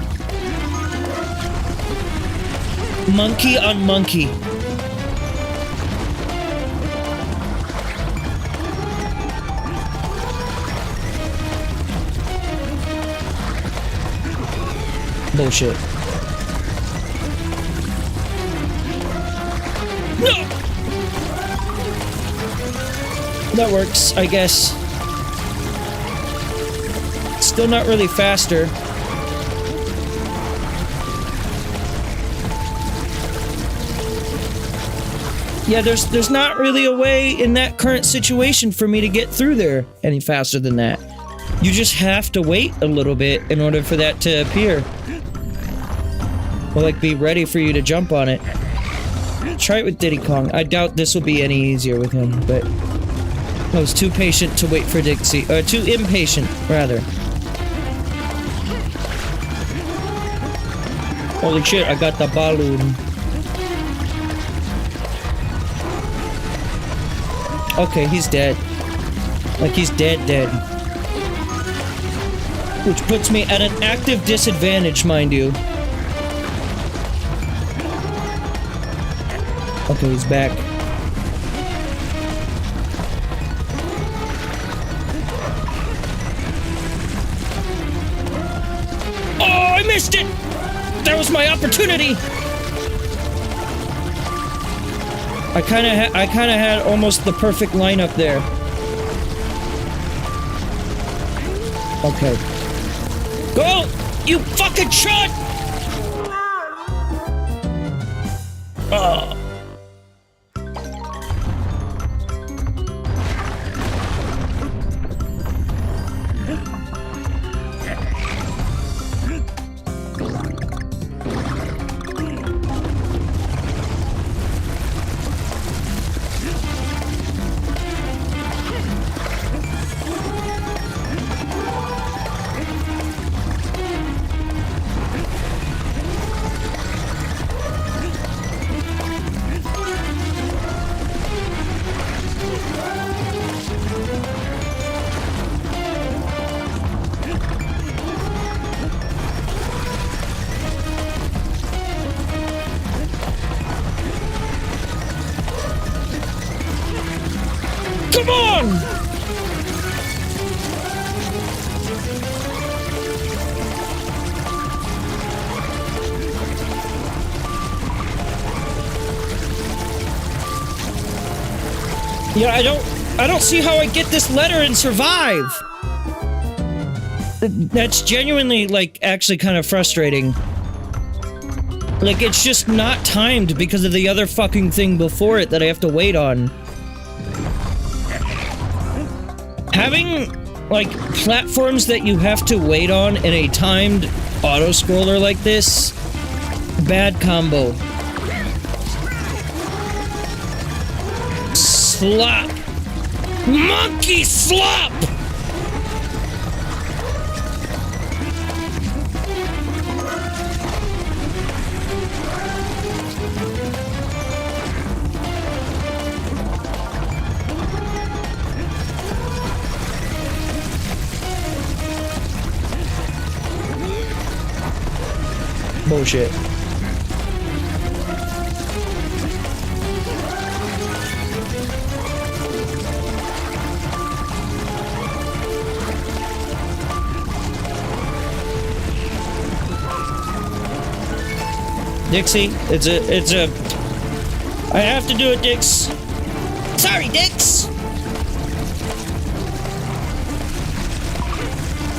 Monkey on monkey. Bullshit. No! That works, I guess. Still not really faster. Yeah, there's not really a way in that current situation for me to get through there any faster than that. You just have to wait a little bit in order for that to appear. Or like be ready for you to jump on it. Try it with Diddy Kong. I doubt this will be any easier with him, but I was too patient to wait for Dixie. Too impatient, rather. Holy shit, I got the balloon. Okay, he's dead. Like, he's dead. Which puts me at an active disadvantage, mind you. Okay, he's back. Oh, I missed it! That was my opportunity! I kinda had almost the perfect lineup there. Okay. Go! You fucking shot! Oh. Come on! Yeah, I don't see how I get this letter and survive. That's genuinely, like, actually kind of frustrating. Like, it's just not timed because of the other fucking thing before it that I have to wait on. Having, like, platforms that you have to wait on in a timed auto-scroller like this, bad combo. Slop! Monkey slop! Bullshit. Dixie, it's a... I have to do it, Dix. Sorry, Dix!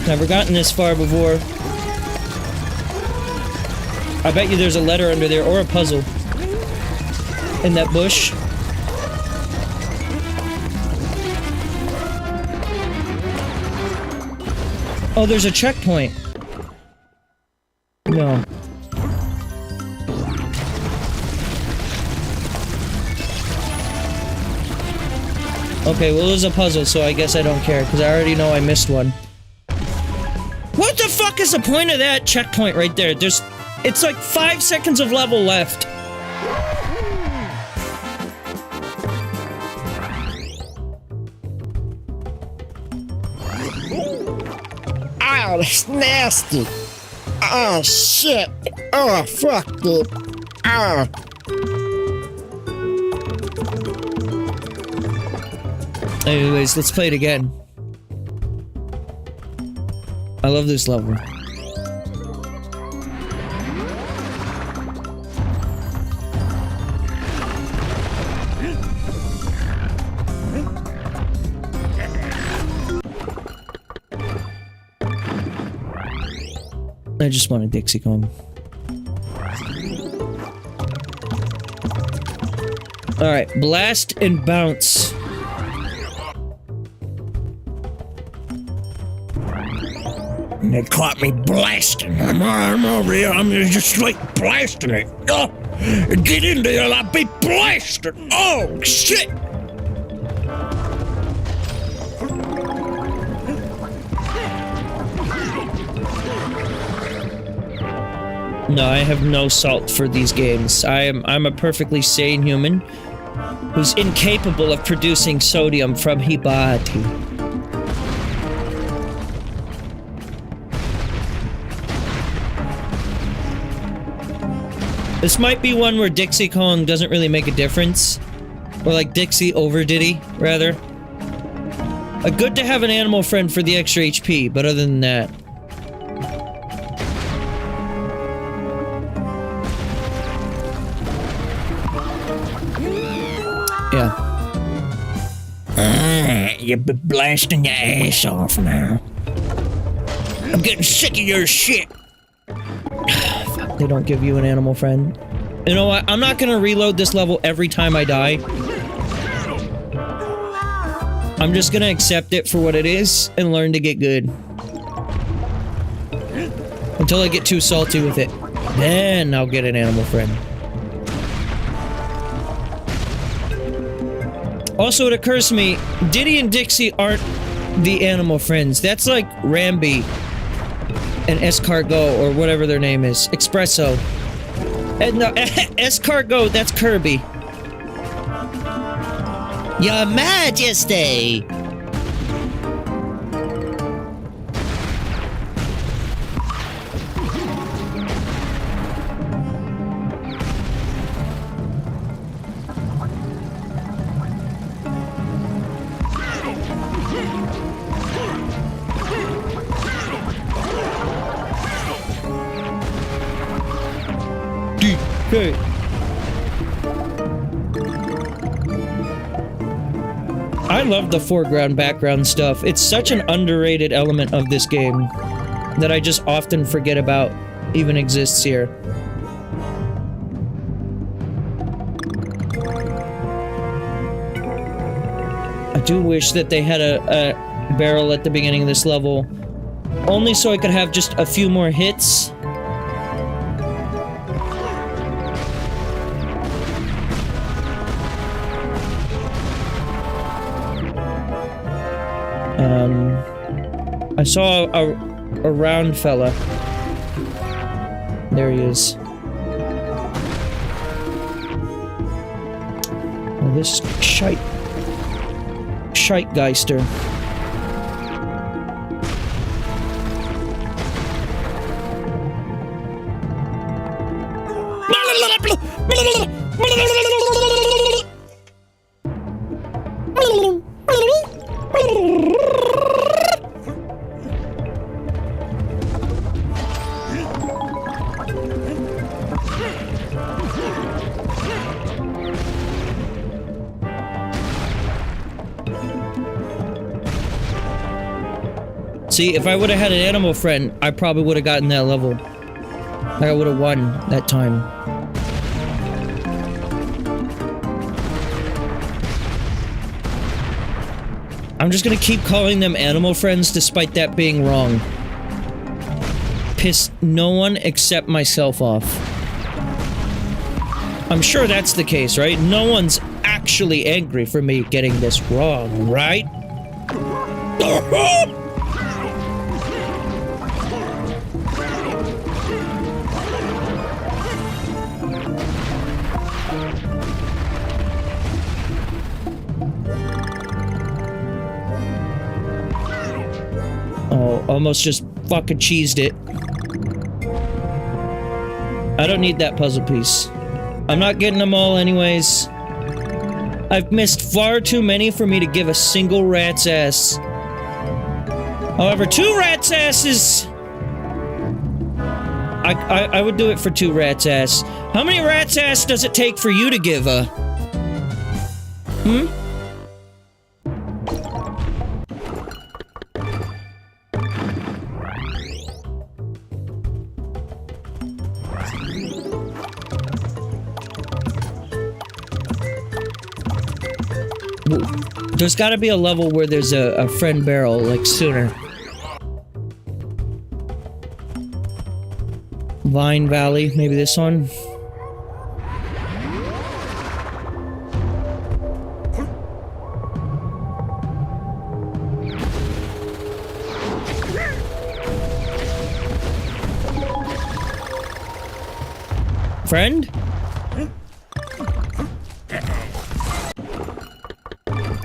Never gotten this far before. I bet you there's a letter under there, or a puzzle. In that bush. Oh, there's a checkpoint. No. Okay, well, it was a puzzle, so I guess I don't care, because I already know I missed one. What the fuck is the point of that checkpoint right there? It's like 5 seconds of level left. Oh, that's nasty. Oh, shit. Oh, fuck, dude. Oh. Anyways, let's play it again. I love this level. I just want a Dixie Kong. Alright, blast and bounce. They caught me blasting. I'm over here. I'm just like blasting it. Oh, get in there. I'll be blasted. Oh, shit. No, I have no salt for these games. I'm a perfectly sane human who's incapable of producing sodium from his body. This might be one where Dixie Kong doesn't really make a difference. Or like Dixie over Diddy, rather. Good to have an animal friend for the extra HP, but other than that... yeah. You're blasting your ass off now. I'm getting sick of your shit. They don't give you an animal friend. You know what? I'm not gonna reload this level every time I die. I'm just gonna accept it for what it is and learn to get good. Until I get too salty with it. Then I'll get an animal friend. Also, it occurs to me, Diddy and Dixie aren't the animal friends. That's like Rambi and Escargot, or whatever their name is. Espresso. And no, Escargot, that's Kirby. Your Majesty! Okay. I love the foreground background stuff. It's such an underrated element of this game that I just often forget about even exists here. I do wish that they had a barrel at the beginning of this level, only so I could have just a few more hits. I saw a round fella. There he is. Oh, this Scheitgeister. See, if I would have had an animal friend, I probably would have gotten that level. I would have won that time. I'm just gonna keep calling them animal friends despite that being wrong. Piss no one except myself off. I'm sure that's the case, right? No one's actually angry for me getting this wrong, right? Oh, almost just fucking cheesed it. I don't need that puzzle piece. I'm not getting them all anyways. I've missed far too many for me to give a single rat's ass. However, 2 rat's asses... I would do it for 2 rat's ass. How many rat's ass does it take for you to give a... Hmm? There's gotta be a level where there's a friend barrel, like, sooner. Vine Valley, maybe this one? Friend?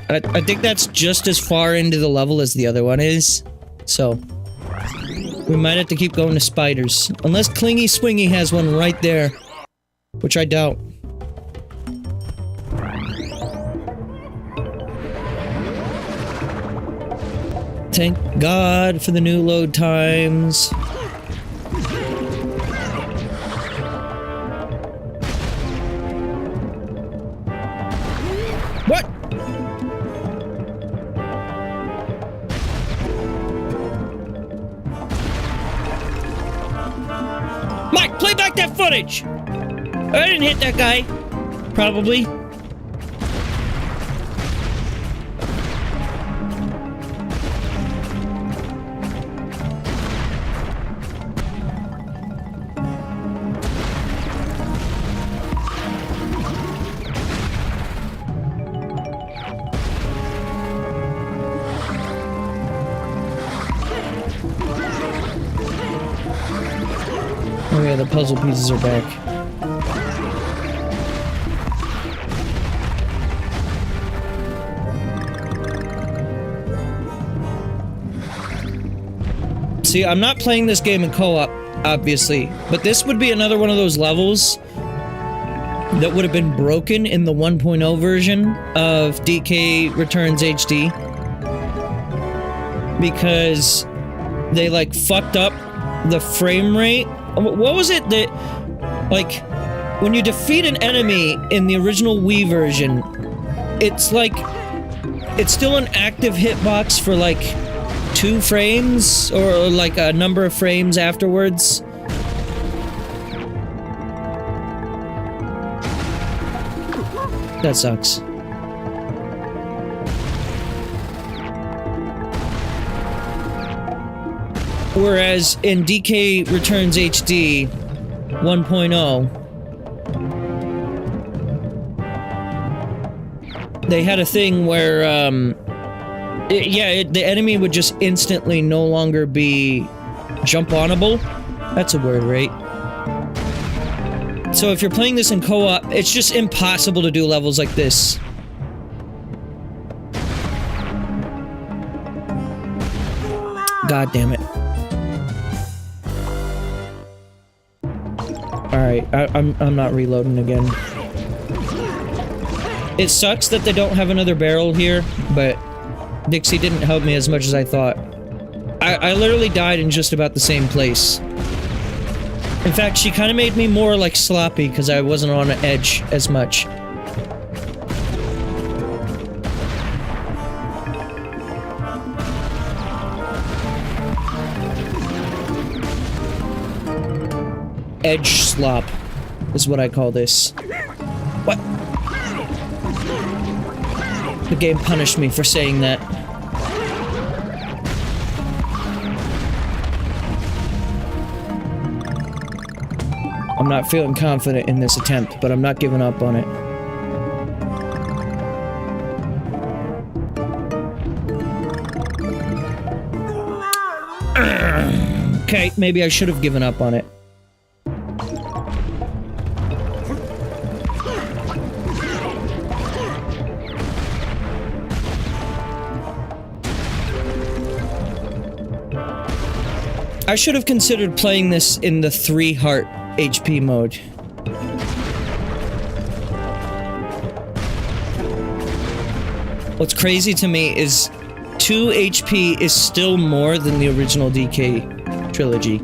I think that's just as far into the level as the other one is, so we might have to keep going to spiders. Unless Clingy Swingy has one right there, which I doubt. Thank God for the new load times. What? Mike, play back that footage! I didn't hit that guy. Probably. Oh yeah, the puzzle pieces are back. See, I'm not playing this game in co-op, obviously, but this would be another one of those levels that would have been broken in the 1.0 version of DK Returns HD. Because they, like, fucked up the frame rate. What was it that, like, when you defeat an enemy in the original Wii version, it's like, it's still an active hitbox for, like, 2 frames, or, like, a number of frames afterwards. That sucks. Whereas in DK Returns HD 1.0, they had a thing where, the enemy would just instantly no longer be jump-onable. That's a word, right? So if you're playing this in co-op, it's just impossible to do levels like this. God damn it. Alright, I'm not reloading again. It sucks that they don't have another barrel here, but Dixie didn't help me as much as I thought. I literally died in just about the same place. In fact, she kind of made me more, like, sloppy because I wasn't on edge as much. Edge slop is what I call this. What? The game punished me for saying that. I'm not feeling confident in this attempt, but I'm not giving up on it. Okay, maybe I should have given up on it. I should have considered playing this in the 3 heart HP mode. What's crazy to me is 2 HP is still more than the original DK trilogy.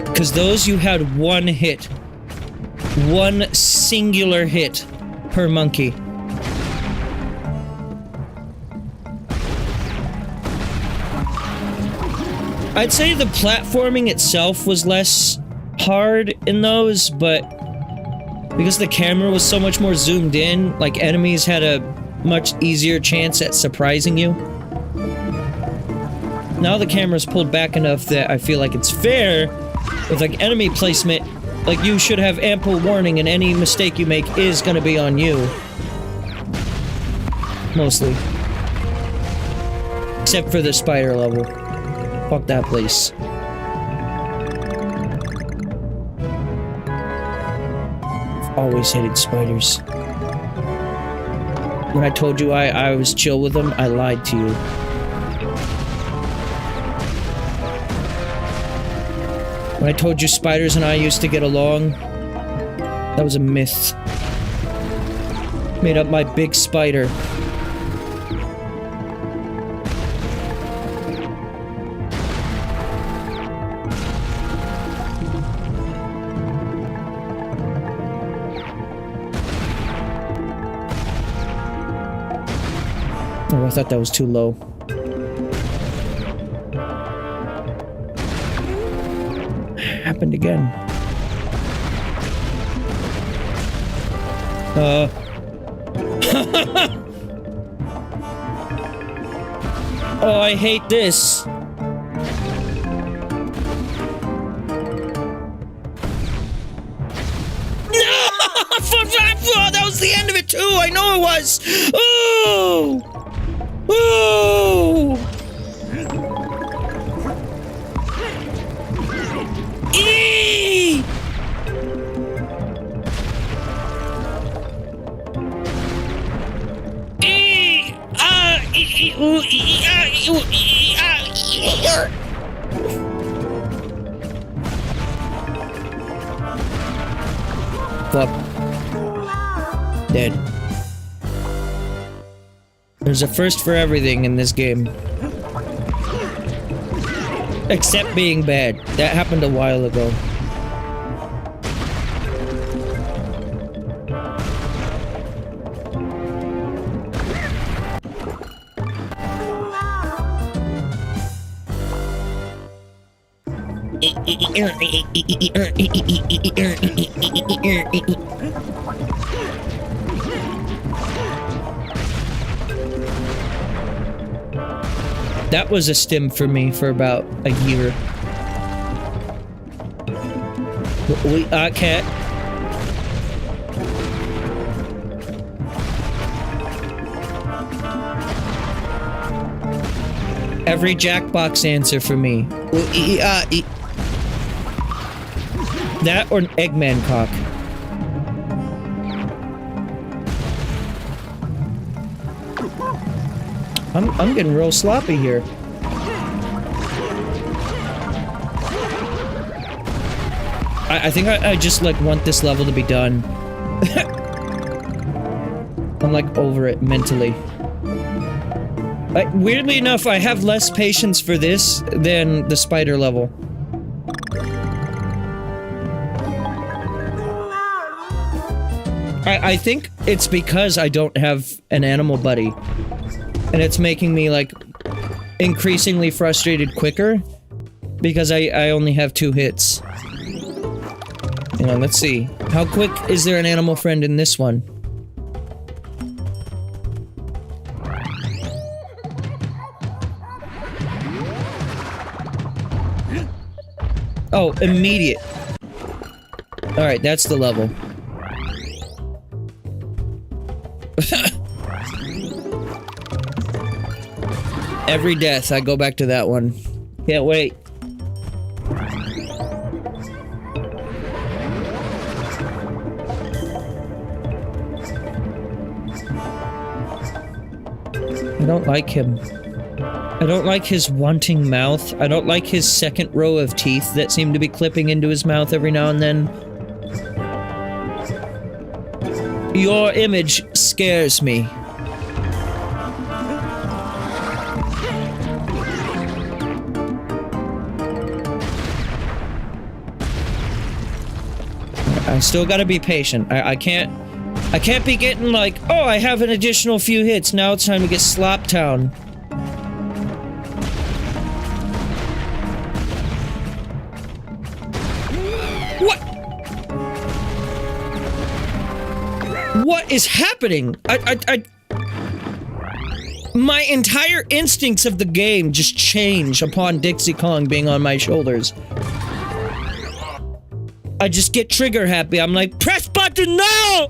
Because those you had 1 hit. 1 singular hit per monkey. I'd say the platforming itself was less hard in those, but because the camera was so much more zoomed in, like enemies had a much easier chance at surprising you. Now the camera's pulled back enough that I feel like it's fair with like enemy placement. Like you should have ample warning and any mistake you make is gonna be on you. Mostly. Except for the spider level. Fuck that place. I've always hated spiders. When I told you I was chill with them, I lied to you. When I told you spiders and I used to get along, that was a myth. Made up my big spider. Oh, I thought that was too low. Happened again. Oh, I hate this. No! That was the end of it too. I know it was. Oh! Oh! Eee! Eee! Fuck. Dead. There's a first for everything in this game. Except being bad. That happened a while ago. That was a stim for me for about a year. Cat. Every Jackbox answer for me. That or an Eggman cock. I'm getting real sloppy here. I think I just, like, want this level to be done. I'm, like, over it mentally. Weirdly enough, I have less patience for this than the spider level. I think it's because I don't have an animal buddy. And it's making me, like, increasingly frustrated quicker. Because I only have 2 hits. Hang on, let's see. How quick is there an animal friend in this one? Oh, immediate. Alright, that's the level. Every death, I go back to that one. Can't wait. I don't like him. I don't like his wanting mouth. I don't like his second row of teeth that seem to be clipping into his mouth every now and then. Your image scares me. I still gotta be patient. I can't be getting like, oh, I have an additional few hits. Now it's time to get Slop Town. What? What is happening? My entire instincts of the game just change upon Dixie Kong being on my shoulders. I just get trigger happy. I'm like, press button now!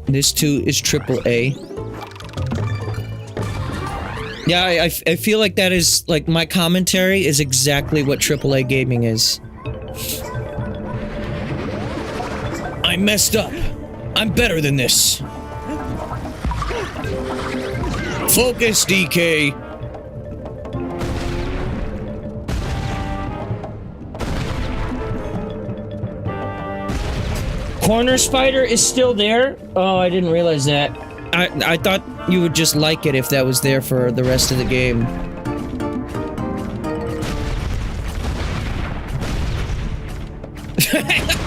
This too is AAA. Yeah, I feel like that is, like, my commentary is exactly what AAA gaming is. I messed up. I'm better than this. Focus, DK. Corner spider is still there? Oh, I didn't realize that. I thought you would just like it if that was there for the rest of the game.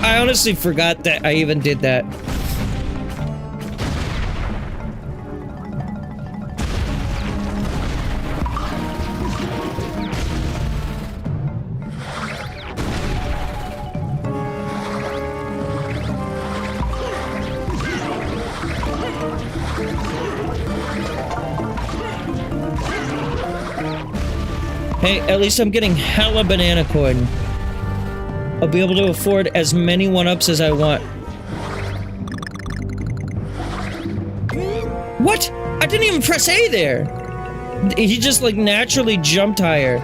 I honestly forgot that I even did that. Hey, at least I'm getting hella banana coin. I'll be able to afford as many 1-ups as I want. What? I didn't even press A there! He just, like, naturally jumped higher.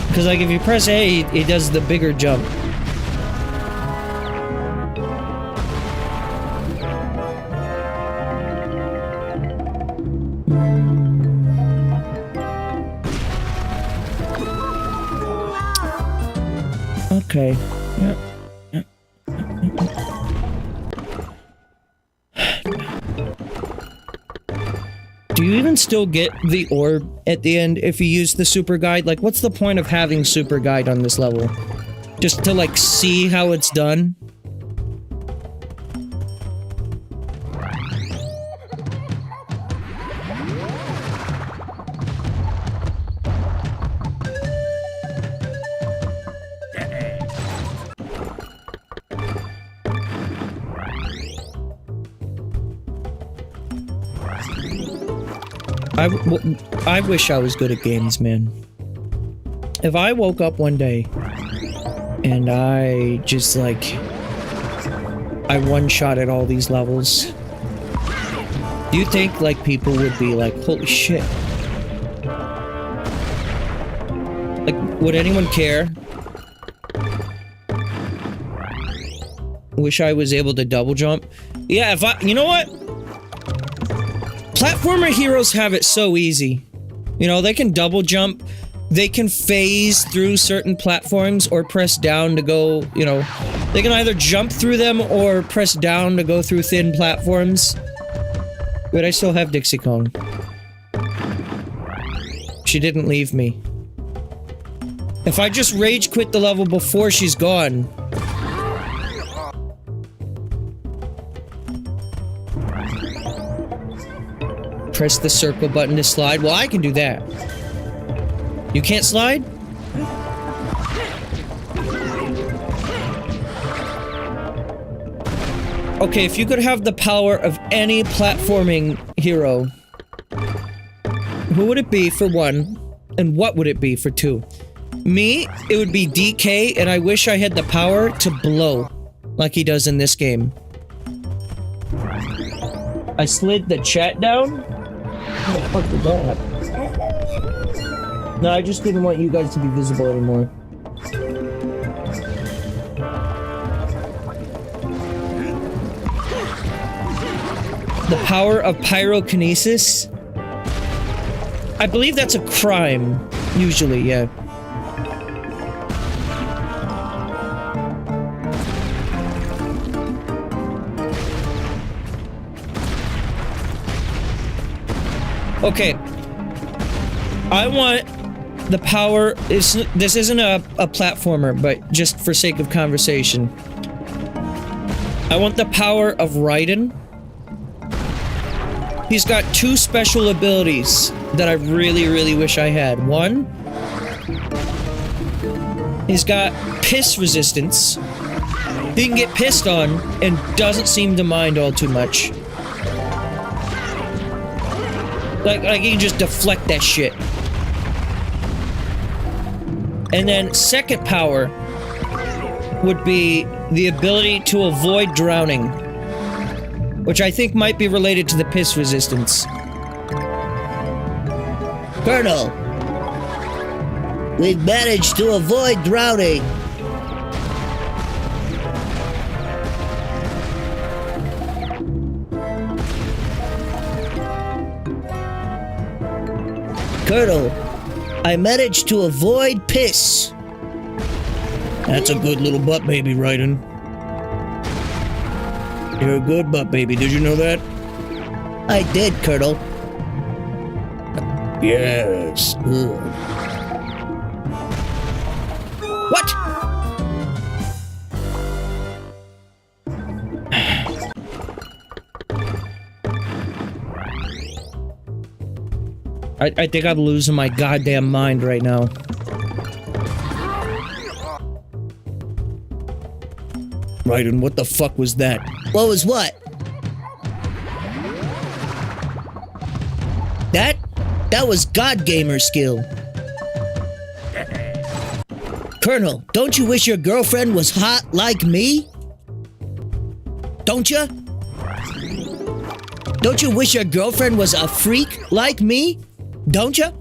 Because, like, if you press A, he does the bigger jump. Okay. Yep. Yep. Do you even still get the orb at the end if you use the super guide? Like, what's the point of having super guide on this level? Just to, like, see how it's done? I wish I was good at games, man. If I woke up one day and I just, like, I one-shotted all these levels, do you think, like, people would be like, holy shit? Like, would anyone care? Wish I was able to double jump. Yeah, if I... You know what? Platformer heroes have it so easy. You know, they can double jump. They can phase through certain platforms or press down to go, you know... They can either jump through them or press down to go through thin platforms. But I still have Dixie Kong. She didn't leave me. If I just rage quit the level before she's gone... Press the circle button to slide. Well, I can do that. You can't slide? Okay, if you could have the power of any platforming hero, who would it be for one, and what would it be for two? Me, it would be DK, and I wish I had the power to blow, like he does in this game. I slid the chat down? What the fuck was that? No, I just didn't want you guys to be visible anymore. The power of pyrokinesis? I believe that's a crime. Usually, yeah. Okay. I want the power... This isn't a platformer, but just for sake of conversation. I want the power of Raiden. He's got two special abilities that I really, really wish I had. One, he's got piss resistance. He can get pissed on and doesn't seem to mind all too much. Like he can just deflect that shit. And then second power would be the ability to avoid drowning. Which I think might be related to the piss resistance. Colonel, we've managed to avoid drowning. Colonel, I managed to avoid piss. That's a good little butt baby, Raiden. You're a good butt baby, did you know that? I did, Colonel. Yes, good. What? I think I'm losing my goddamn mind right now. Raiden, what the fuck was that? What was what? That was God Gamer skill. Colonel, don't you wish your girlfriend was hot like me? Don't you? Don't you wish your girlfriend was a freak like me? Don't you?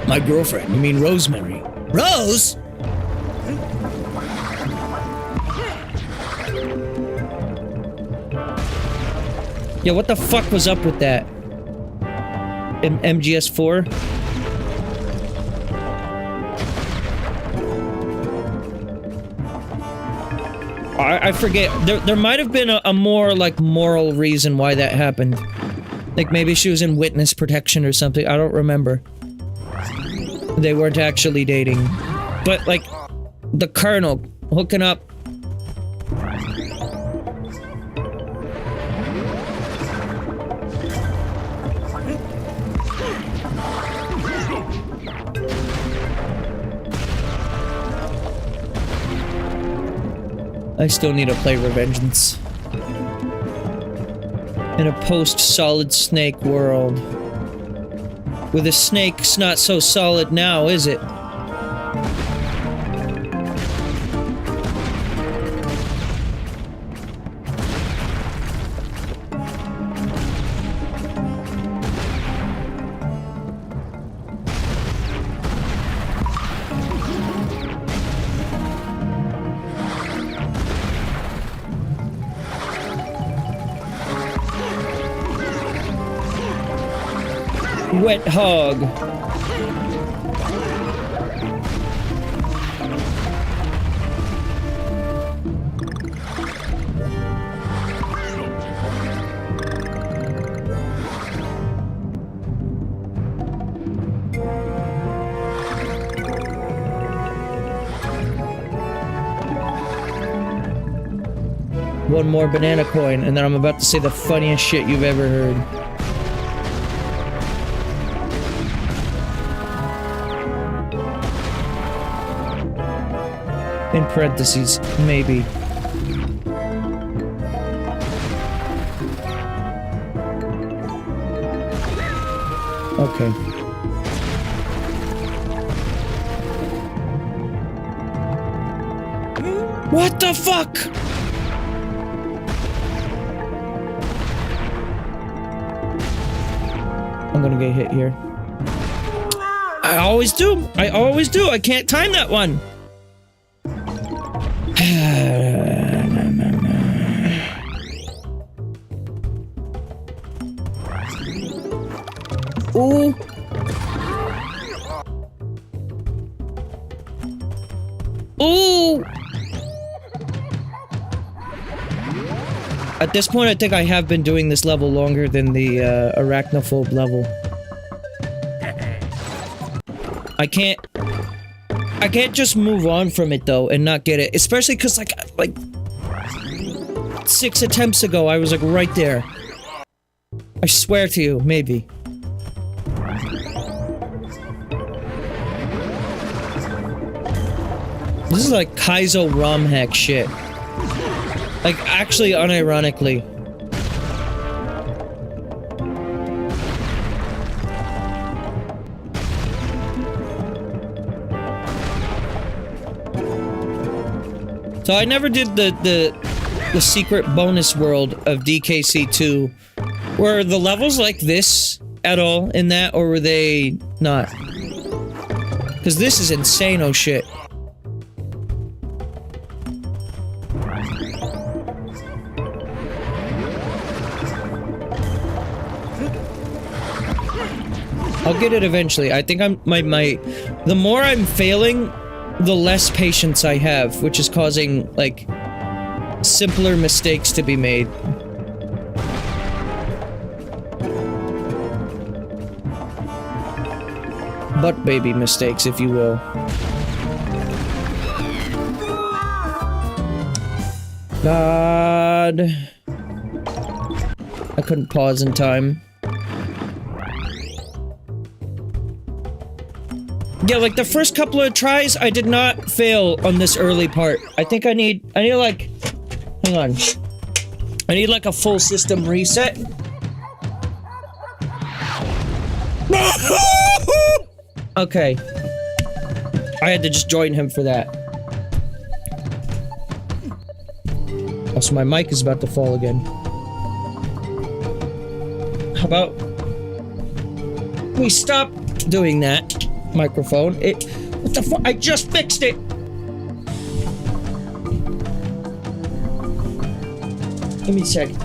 My girlfriend, you mean Rosemary? Rose? Yeah, what the fuck was up with that? MGS4? I forget. There might have been a more, like, moral reason why that happened. Like, maybe she was in witness protection or something. I don't remember. They weren't actually dating. But, like, the Colonel hooking up... I still need to play Revengeance. In a post-Solid Snake world. With a snake's not so solid now, is it? Wet hog. One more banana coin, and then I'm about to say the funniest shit you've ever heard. In parentheses, maybe. Okay. What the fuck? I'm gonna get hit here. I always do. I always do. I can't time that one. Ooh. Ooh. At this point, I think I have been doing this level longer than the arachnophobe level. I can't just move on from it though and not get it, especially because like 6 attempts ago I was like right there. I swear to you, maybe. This is like Kaizo ROM hack shit. Like, actually, unironically. So I never did the secret bonus world of DKC2. Were the levels like this at all in that, or were they not? Because this is insane-o shit. I'll get it eventually. I think the more I'm failing, the less patience I have, which is causing, like, simpler mistakes to be made. Butt baby mistakes, if you will. God. I couldn't pause in time. Yeah, like the first couple of tries, I did not fail on this early part. I think I need like, hang on. I need like a full system reset. Okay. I had to just join him for that. Also, my mic is about to fall again. How about we stop doing that? Microphone. What the fuck? I just fixed it! Give me a second.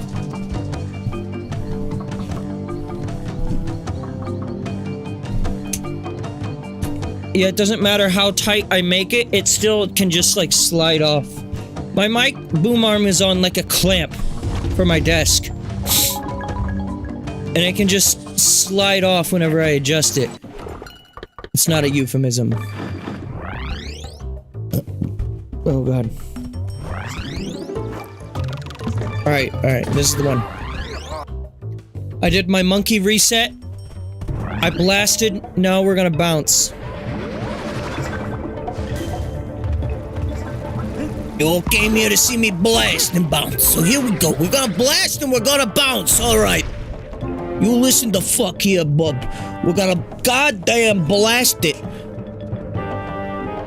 Yeah, it doesn't matter how tight I make it, it still can just like slide off. My mic boom arm is on like a clamp for my desk. And it can just slide off whenever I adjust it. It's not a euphemism. Oh god. Alright, this is the one. I did my monkey reset. I blasted, now we're gonna bounce. You all came here to see me blast and bounce, so here we go. We're gonna blast and we're gonna bounce, alright. You listen the fuck here, bub. We're gonna goddamn blast it.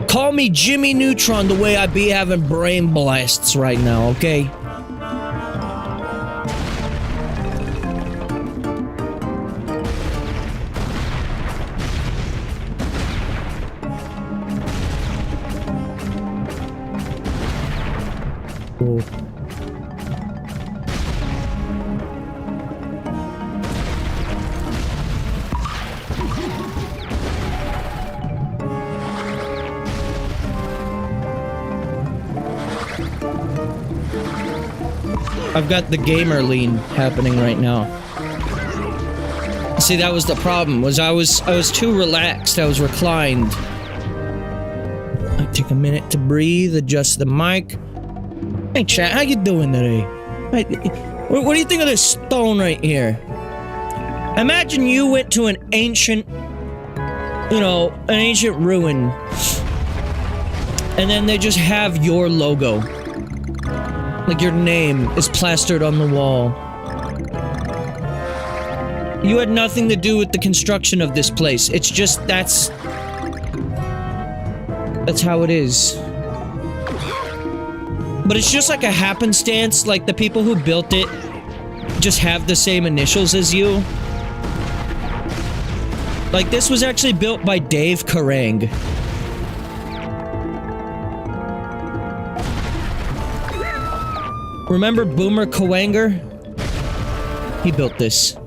Call me Jimmy Neutron the way I be having brain blasts right now, okay? Cool. I've got the gamer lean happening right now. See, that was the problem, was I was too relaxed, I was reclined. I take a minute to breathe, adjust the mic. Hey chat, how you doing today? What do you think of this stone right here? Imagine you went to an ancient, you know, an ancient ruin, and then they just have your logo. Like your name is plastered on the wall. You had nothing to do with the construction of this place. It's just, that's how it is. But it's just like a happenstance, like the people who built it just have the same initials as you. Like this was actually built by Dave Karang. Remember Boomer Kawanger? He built this.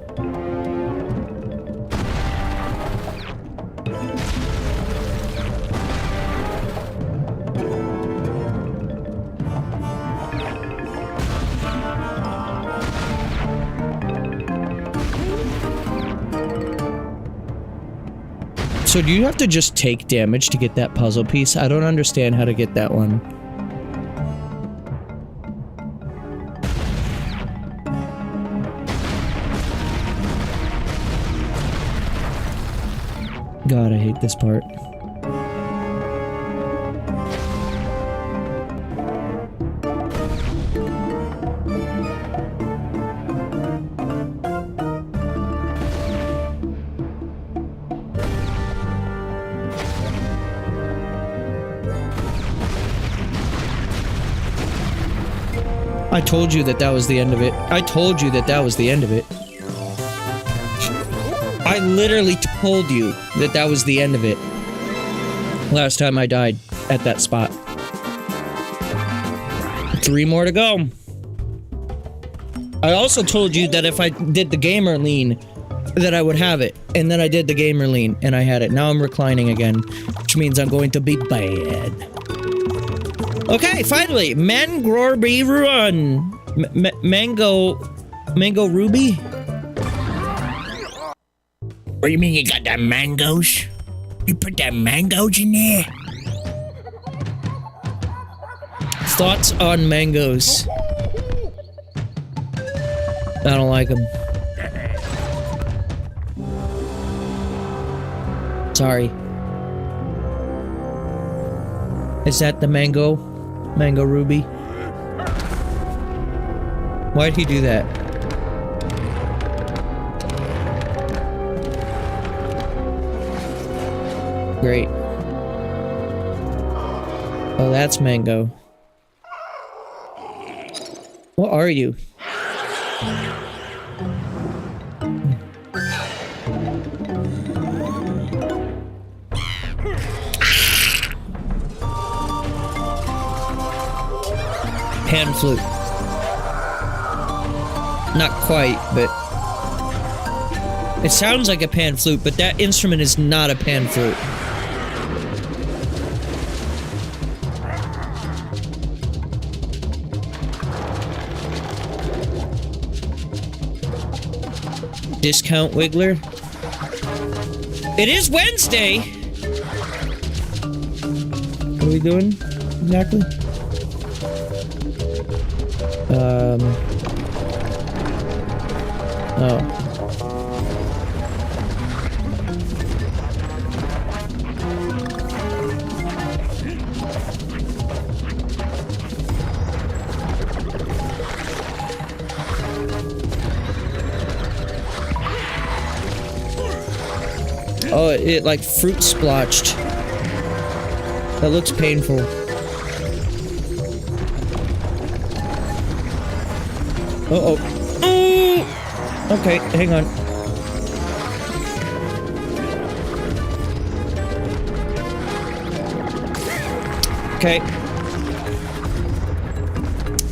So do you have to just take damage to get that puzzle piece? I don't understand how to get that one. God, I hate this part. I told you that was the end of it. I told you that was the end of it. I literally told you that was the end of it. Last time I died at that spot. 3 more to go. I also told you that if I did the gamer lean, that I would have it. And then I did the gamer lean, and I had it. Now I'm reclining again, which means I'm going to be bad. Okay, finally, Mangrorby Run. Mango Ruby? What do you mean you got the mangoes? You put the mangoes in there? Thoughts on mangoes? I don't like them. Sorry. Is that the mango? Mango Ruby? Why'd he do that? Great. Oh, that's mango. What are you? Pan flute. Not quite, but... It sounds like a pan flute, but that instrument is not a pan flute. Discount Wiggler? It is Wednesday! What are we doing exactly? Oh. Oh, it like fruit splotched. That looks painful. Uh-oh. Okay, hang on. Okay.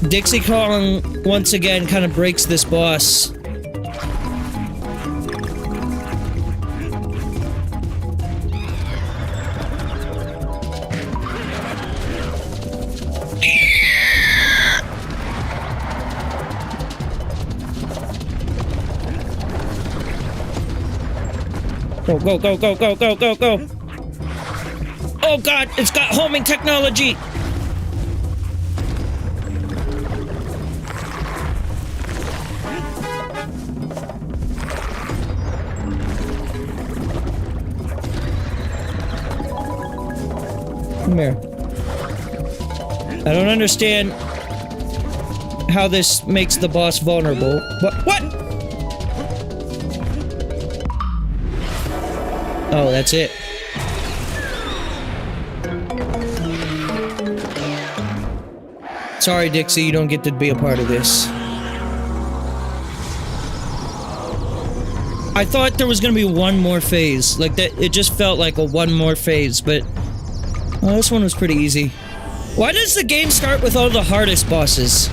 Dixie Kong once again kind of breaks this boss. Go, go, go, go, go, go, go, go. Oh god, it's got homing technology! Come here. I don't understand how this makes the boss vulnerable. What? Oh, that's it. Sorry, Dixie, you don't get to be a part of this. I thought there was gonna be one more phase. Like, that, it just felt like a one more phase, but... well, this one was pretty easy. Why does the game start with all the hardest bosses?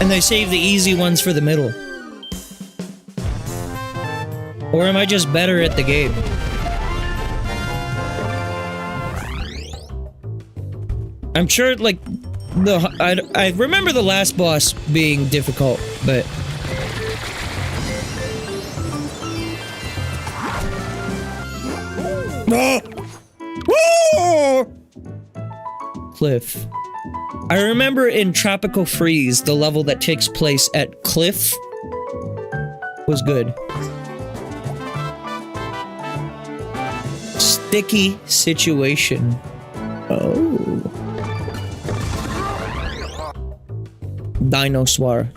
And they save the easy ones for the middle? Or am I just better at the game? I'm sure, like, I remember the last boss being difficult, but... Cliff. I remember in Tropical Freeze, the level that takes place at Cliff was good. Sticky situation. Oh. Dinosaur.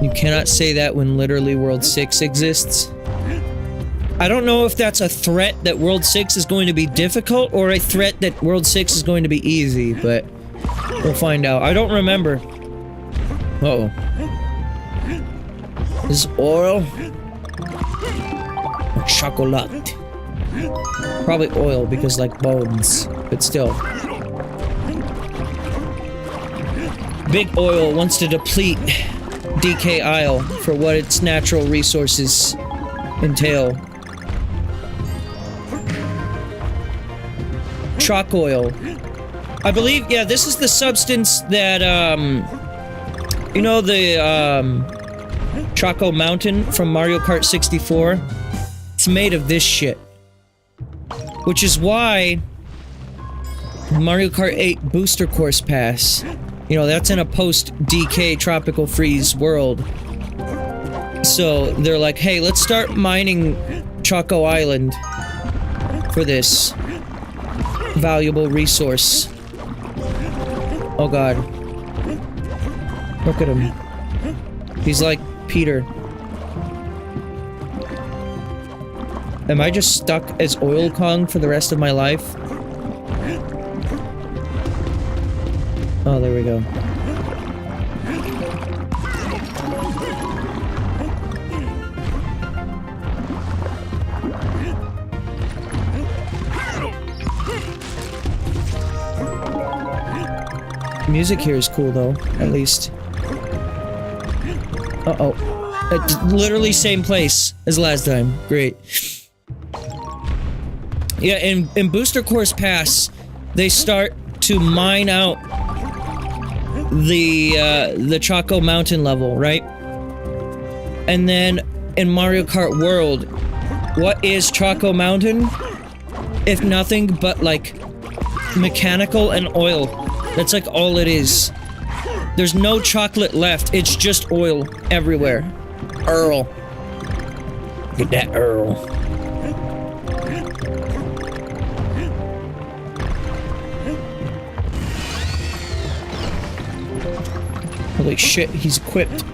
You cannot say that when literally World 6 exists. I don't know if that's a threat that World 6 is going to be difficult or a threat that World 6 is going to be easy, but we'll find out. I don't remember. Uh-oh. This is oil? Or chocolate? Probably oil because like bones, but still. Big Oil wants to deplete DK Isle for what its natural resources entail. Chalk oil. I believe, yeah, this is the substance that, you know the, Choco Mountain from Mario Kart 64? It's made of this shit. Which is why Mario Kart 8 Booster Course Pass, you know, that's in a post-DK Tropical Freeze world. So, they're like, hey, let's start mining Choco Island for this valuable resource. Oh god. Look at him. He's like Peter. Am I just stuck as Oil Kong for the rest of my life? Oh, there we go. Music here is cool, though, at least. Uh-oh. It's literally same place as last time. Great. Yeah, in Booster Course Pass, they start to mine out the Choco Mountain level, right? And then in Mario Kart World, what is Choco Mountain? If nothing but, like, mechanical and oil. That's like all it is. There's no chocolate left, it's just oil everywhere. Earl. Get that Earl. Holy shit, he's equipped.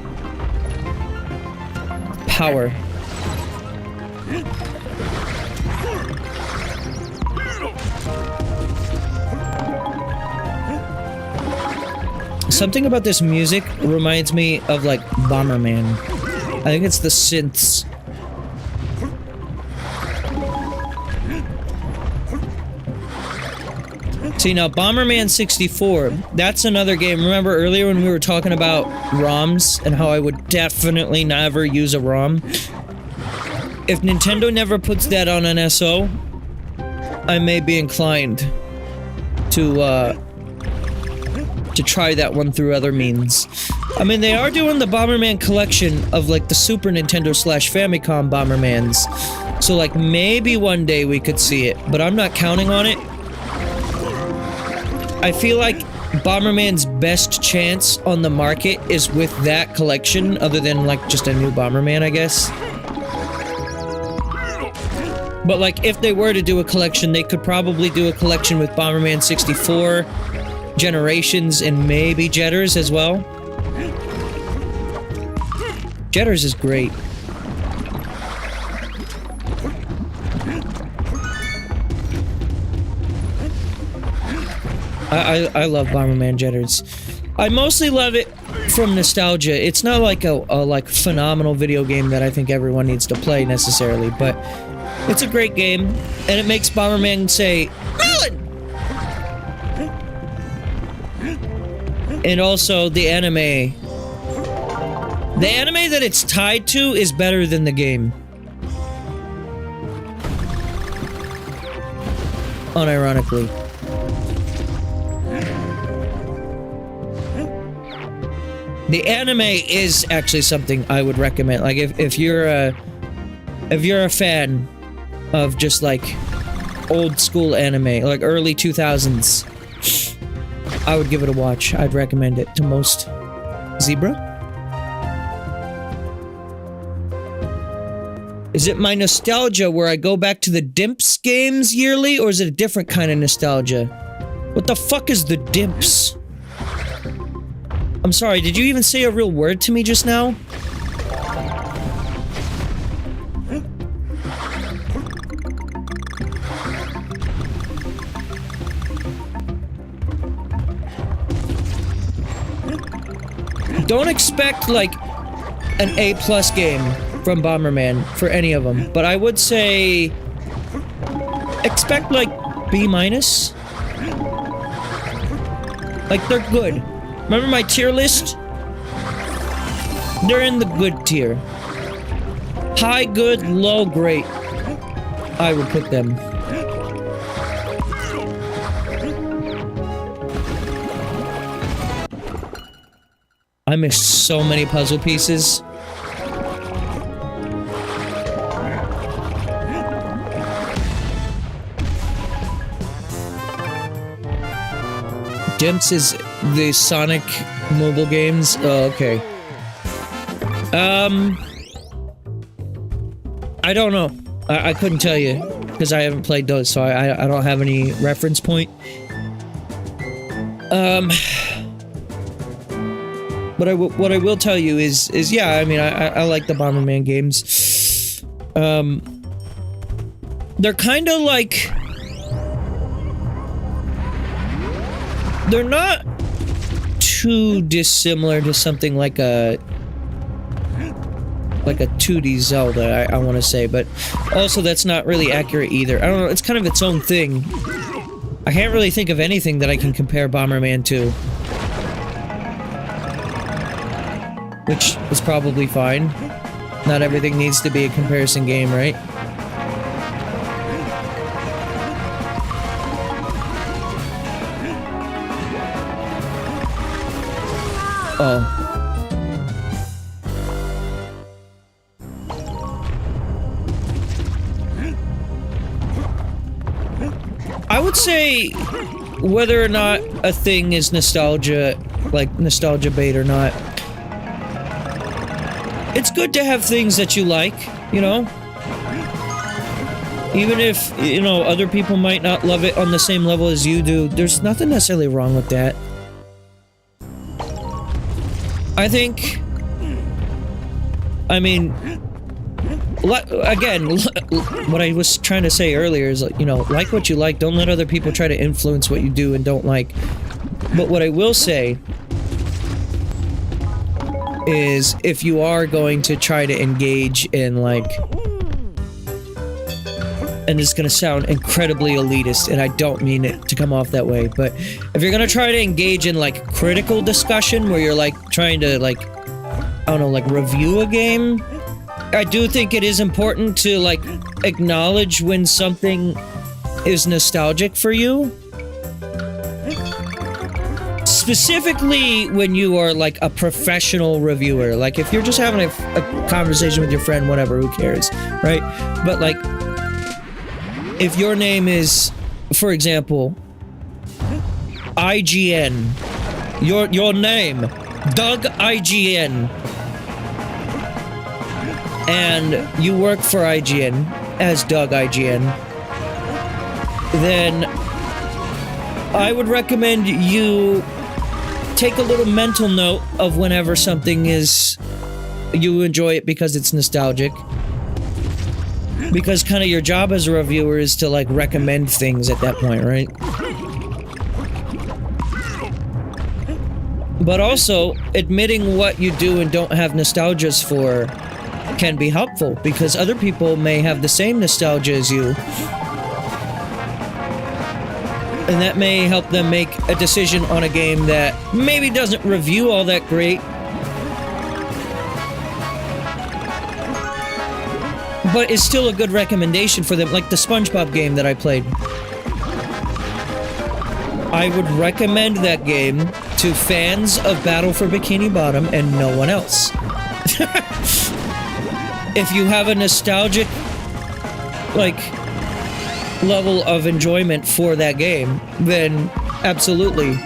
Power. Something about this music reminds me of, like, Bomberman. I think it's the synths. See, now, Bomberman 64, that's another game. Remember earlier when we were talking about ROMs and how I would definitely never use a ROM? If Nintendo never puts that on an SO, I may be inclined to, to try that one through other means. I mean, they are doing the Bomberman collection of, like, the Super Nintendo / Famicom Bombermans. So, like, maybe one day we could see it, but I'm not counting on it. I feel like Bomberman's best chance on the market is with that collection, other than, like, just a new Bomberman, I guess. But, like, if they were to do a collection, they could probably do a collection with Bomberman 64, Generations, and maybe Jetters as well. Jetters is great. I love Bomberman Jetters. I mostly love it from nostalgia. It's not like a like phenomenal video game that I think everyone needs to play necessarily, but it's a great game, and it makes Bomberman say, "Melon!" And also, the anime. The anime that it's tied to is better than the game. Unironically. The anime is actually something I would recommend. Like, if you're a fan of just, like, old school anime, like early 2000s, I would give it a watch. I'd recommend it to most. Zebra? Is it my nostalgia where I go back to the Dimps games yearly, or is it a different kind of nostalgia? What the fuck is the Dimps? I'm sorry, did you even say a real word to me just now? Don't expect, like, an A+ game from Bomberman for any of them, but I would say expect, like, B-. Like, they're good. Remember my tier list? They're in the good tier. High, good, low, great. I would put them. I missed so many puzzle pieces. Dimps is the Sonic mobile games? Oh, okay. I don't know. I couldn't tell you, because I haven't played those, so I don't have any reference point. But what I will tell you is yeah, I mean, I like the Bomberman games. They're kind of like... They're not too dissimilar to something like a 2D Zelda, I want to say, but also that's not really accurate either. I don't know, it's kind of its own thing. I can't really think of anything that I can compare Bomberman to. Which is probably fine. Not everything needs to be a comparison game, right? Oh. I would say whether or not a thing is nostalgia, like nostalgia bait or not, it's good to have things that you like, you know? Even if, you know, other people might not love it on the same level as you do, there's nothing necessarily wrong with that. I think... I mean... Again, what I was trying to say earlier is, you know, like what you like, don't let other people try to influence what you do and don't like. But what I will say... is if you are going to try to engage in, like... And it's gonna sound incredibly elitist, and I don't mean it to come off that way, but if you're gonna try to engage in, like, critical discussion, where you're, like, trying to, like, I don't know, like, review a game, I do think it is important to, like, acknowledge when something is nostalgic for you. specifically when you are like a professional reviewer. Like if you're just having a conversation with your friend, whatever, who cares, right? But like, if your name is, for example, IGN, your name, Doug IGN, and you work for IGN as Doug IGN, then I would recommend you take a little mental note of whenever something is, you enjoy it because it's nostalgic. Because kind of your job as a reviewer is to like recommend things at that point, right? But also, admitting what you do and don't have nostalgias for can be helpful, because other people may have the same nostalgia as you. And that may help them make a decision on a game that maybe doesn't review all that great, but is still a good recommendation for them, like the SpongeBob game that I played. I would recommend that game to fans of Battle for Bikini Bottom and no one else. If you have a nostalgic, like, level of enjoyment for that game, then absolutely.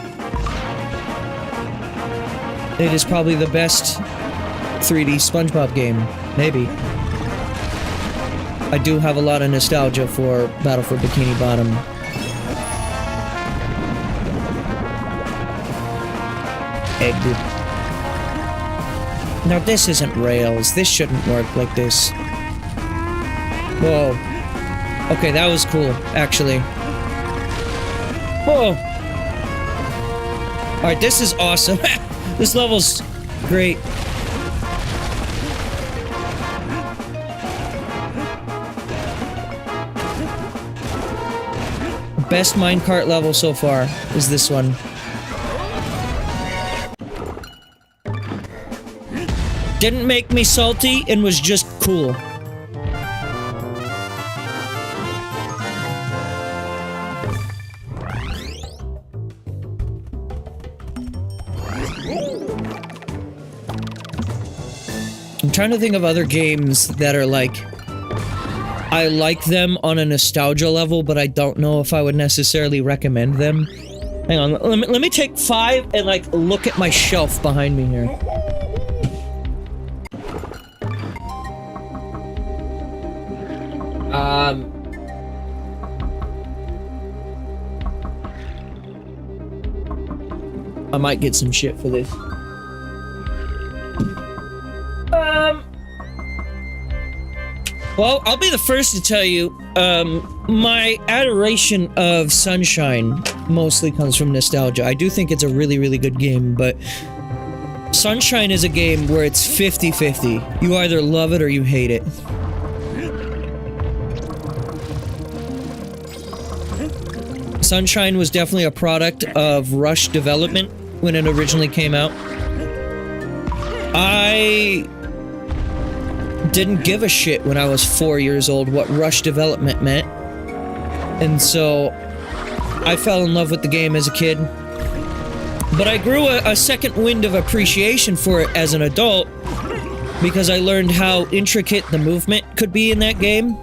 It is probably the best 3D SpongeBob game, maybe. I do have a lot of nostalgia for Battle for Bikini Bottom. Egg. Now this isn't rails. This shouldn't work like this. Whoa. Okay, that was cool, actually. Whoa. Alright, this is awesome. This level's great. Best minecart level so far is this one. Didn't make me salty and was just cool. I'm trying to think of other games that are like, I like them on a nostalgia level, but I don't know if I would necessarily recommend them. Hang on, let me take 5 and like look at my shelf behind me here. I might get some shit for this. Well, I'll be the first to tell you, my adoration of Sunshine mostly comes from nostalgia. I do think it's a really, really good game, but Sunshine is a game where it's 50-50. You either love it or you hate it. Sunshine was definitely a product of Rush development when it originally came out. I didn't give a shit when I was 4 years old what Rush development meant. And so I fell in love with the game as a kid. But I grew a second wind of appreciation for it as an adult because I learned how intricate the movement could be in that game.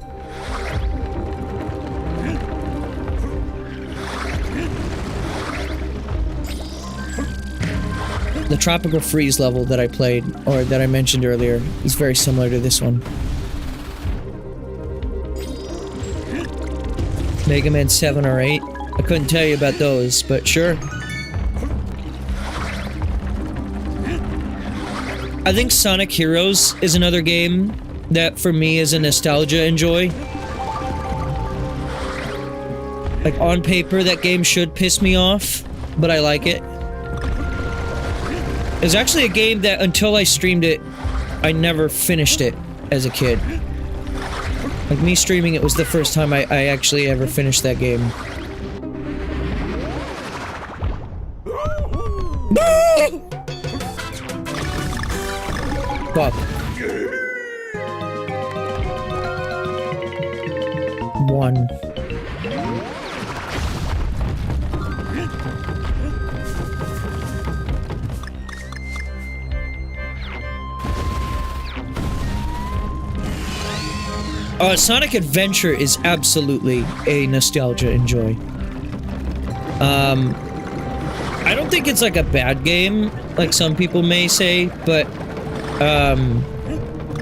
The Tropical Freeze level that I played, or that I mentioned earlier, is very similar to this one. Mega Man 7 or 8? I couldn't tell you about those, but sure. I think Sonic Heroes is another game that, for me, is a nostalgia enjoy. Like, on paper, that game should piss me off, but I like it. It's actually a game that, until I streamed it, I never finished it as a kid. Like, me streaming it was the first time I actually ever finished that game. Fuck. One. Sonic Adventure is absolutely a nostalgia enjoy. I don't think it's like a bad game, like some people may say, but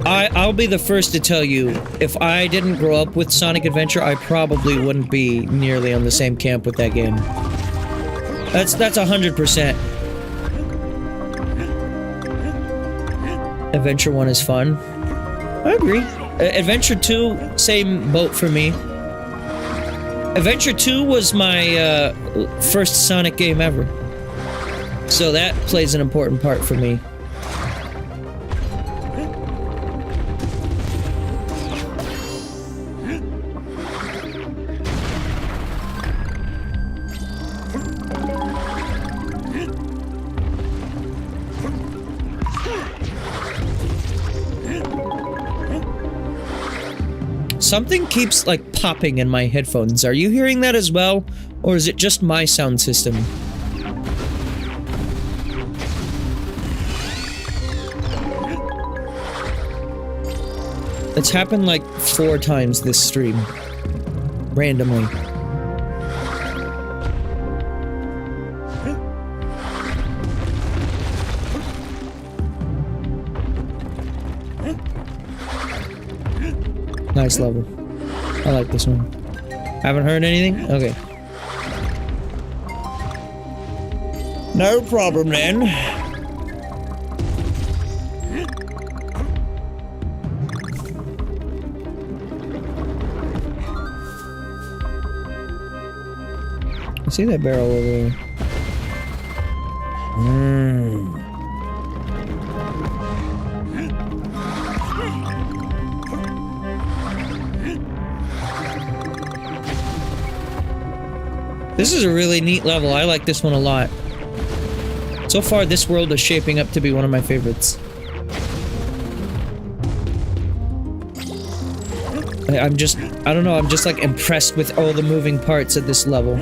I'll be the first to tell you, if I didn't grow up with Sonic Adventure, I probably wouldn't be nearly on the same camp with that game. That's 100%. Adventure 1 is fun. I agree. Adventure 2, same boat for me. Adventure 2 was my first Sonic game ever. So that plays an important part for me. Something keeps, like, popping in my headphones. Are you hearing that as well? Or is it just my sound system? It's happened, like, 4 times this stream. Randomly. Nice level. I like this one. Haven't heard anything? Okay. No problem then. I see that barrel over there. This is a really neat level. I like this one a lot. So far, this world is shaping up to be one of my favorites. I don't know, I'm just like impressed with all the moving parts of this level.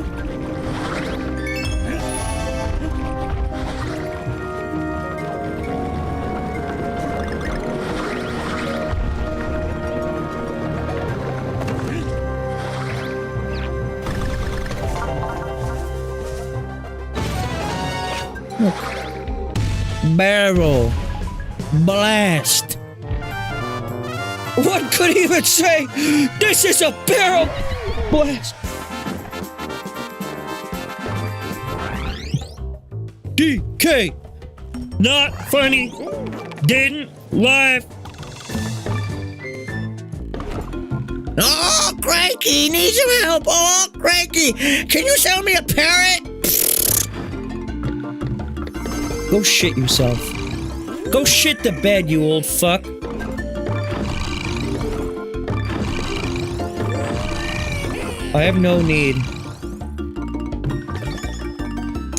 Barrel. Blast. What could he even say? This is a barrel blast. DK. Not funny. Didn't laugh. Oh, Cranky, need some help. Oh, Cranky, can you sell me a parrot? Go shit yourself. Go shit the bed, you old fuck. I have no need.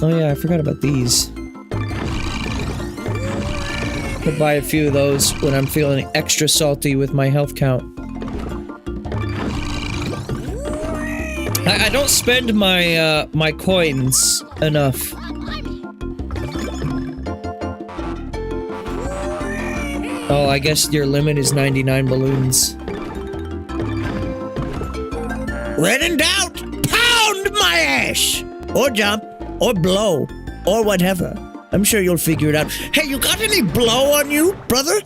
Oh yeah, I forgot about these. Could buy a few of those when I'm feeling extra salty with my health count. I don't spend my my coins enough. Oh, I guess your limit is 99 balloons. When in doubt, pound my ass! Or jump, or blow, or whatever. I'm sure you'll figure it out. Hey, you got any blow on you, brother?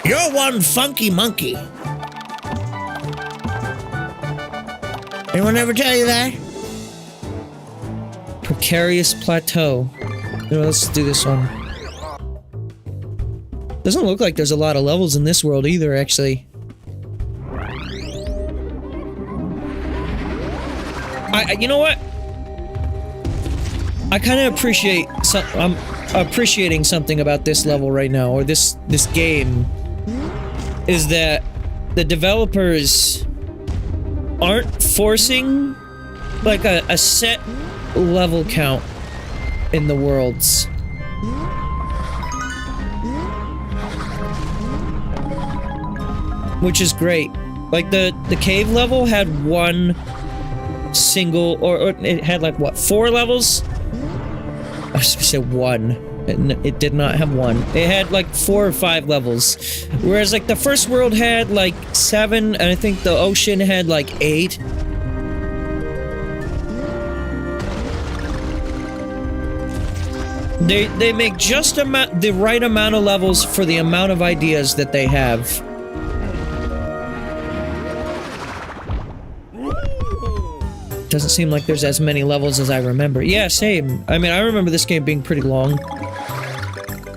You're one funky monkey. Anyone ever tell you that? Precarious plateau. You know, let's do this one. Doesn't look like there's a lot of levels in this world either, actually. You know what? I kind of appreciate I'm appreciating something about this level right now, or this game, is that the developers aren't forcing like a set level count in the worlds. Which is great. Like the cave level had one single, or it had like what, 4 levels? I was gonna say 1. It did not have one. It had like 4 or 5 levels. Whereas like the first world had like 7, and I think the ocean had like 8. They make just the right amount of levels for the amount of ideas that they have. Doesn't seem like there's as many levels as I remember. Yeah, same. I mean, I remember this game being pretty long.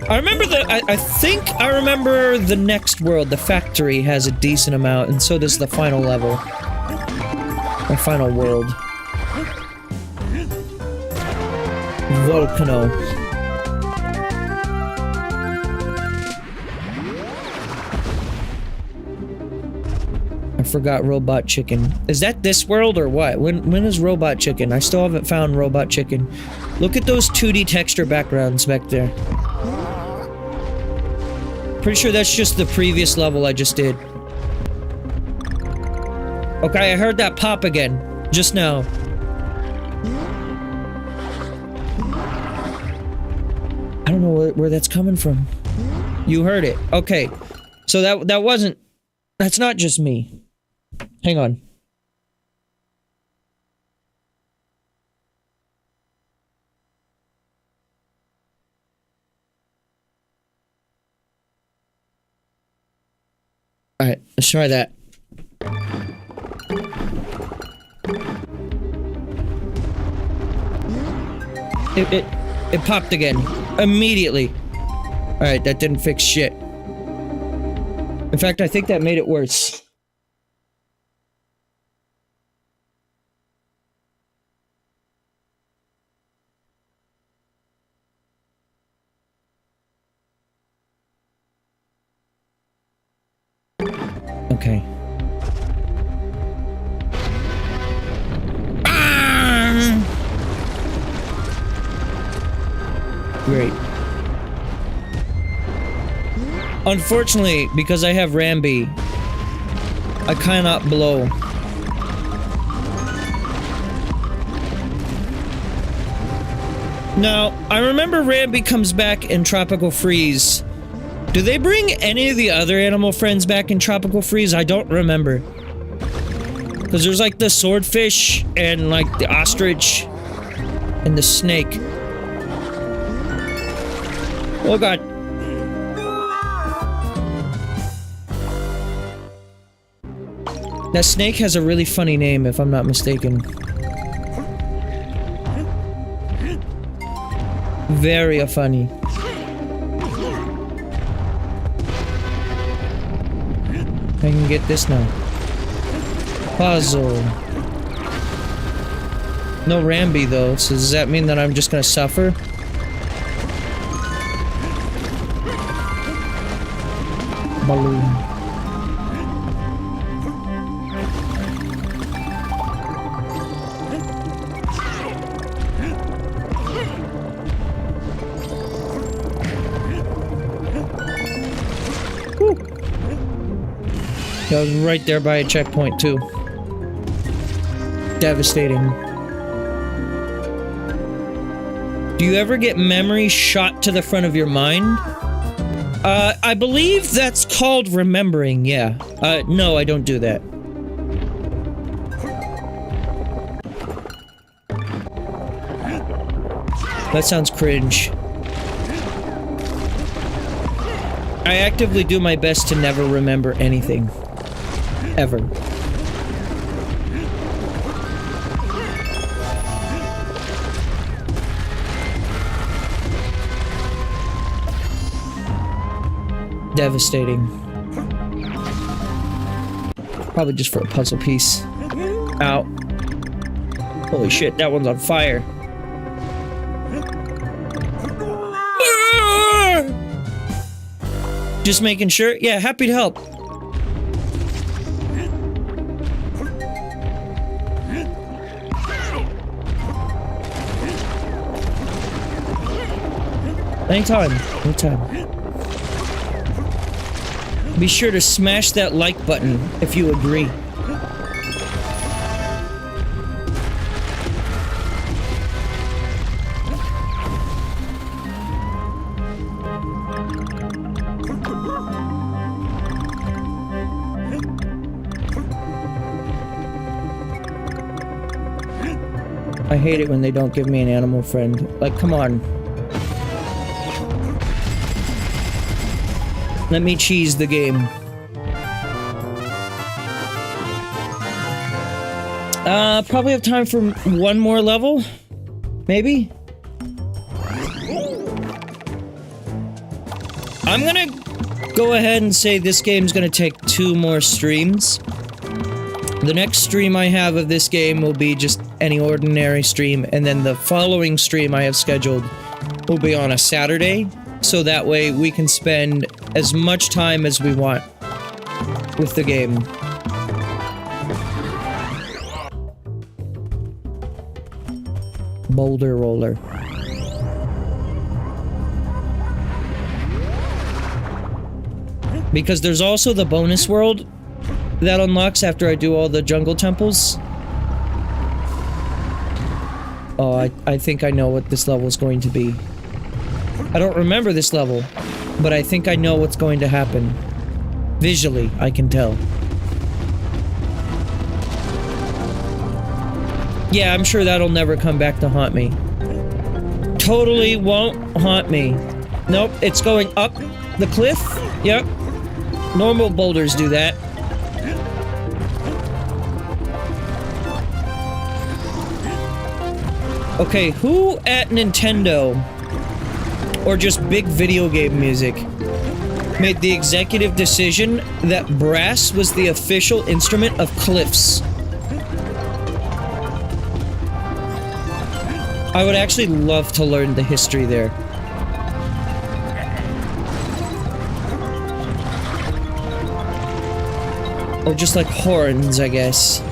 I remember I think I remember the next world, the factory, has a decent amount, and so does the final level. The final world. Volcano. I forgot Robot Chicken. Is that this world or what? When is Robot Chicken? I still haven't found Robot Chicken. Look at those 2D texture backgrounds back there. Pretty sure that's just the previous level I just did. Okay, I heard that pop again. Just now. I don't know where that's coming from. You heard it. Okay. So that wasn't... That's not just me. Hang on. Alright, let's try that. It popped again. Immediately. Alright, that didn't fix shit. In fact, I think that made it worse. Okay. Great. Unfortunately, because I have Rambi, I cannot blow. Now, I remember Rambi comes back in Tropical Freeze. Do they bring any of the other animal friends back in Tropical Freeze? I don't remember. Because there's like the swordfish and like the ostrich and the snake. Oh god. That snake has a really funny name, if I'm not mistaken. Very funny. I can get this now. Puzzle. No Rambi though, so does that mean that I'm just gonna suffer? Balloon. I was right there by a checkpoint, too. Devastating. Do you ever get memory shot to the front of your mind? I believe that's called remembering, yeah. No, I don't do that. That sounds cringe. I actively do my best to never remember anything. Ever. Devastating. Probably just for a puzzle piece. Ow. Holy shit, that one's on fire. Just making sure? Yeah, happy to help. Anytime. Anytime. Be sure to smash that like button if you agree. I hate it when they don't give me an animal friend. Like, come on. Let me cheese the game. Probably have time for one more level? Maybe? I'm gonna go ahead and say this game's gonna take 2 more streams. The next stream I have of this game will be just any ordinary stream, and then the following stream I have scheduled will be on a Saturday, so that way we can spend as much time as we want with the game. Boulder roller. Because there's also the bonus world that unlocks after I do all the jungle temples. Oh, I think I know what this level is going to be. I don't remember this level, but I think I know what's going to happen. Visually, I can tell. Yeah, I'm sure that'll never come back to haunt me. Totally won't haunt me. Nope, it's going up the cliff. Yep. Normal boulders do that. Okay, who at Nintendo, or just big video game music, made the executive decision that brass was the official instrument of cliffs? I would actually love to learn the history there. Or just like horns, I guess.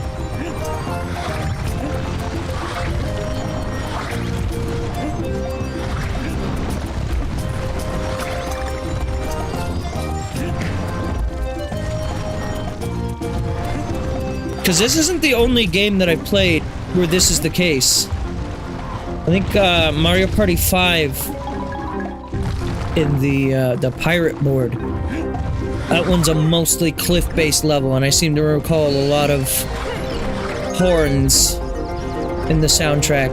Because this isn't the only game that I played where this is the case. I think Mario Party 5 in the pirate board. That one's a mostly cliff-based level, and I seem to recall a lot of horns in the soundtrack.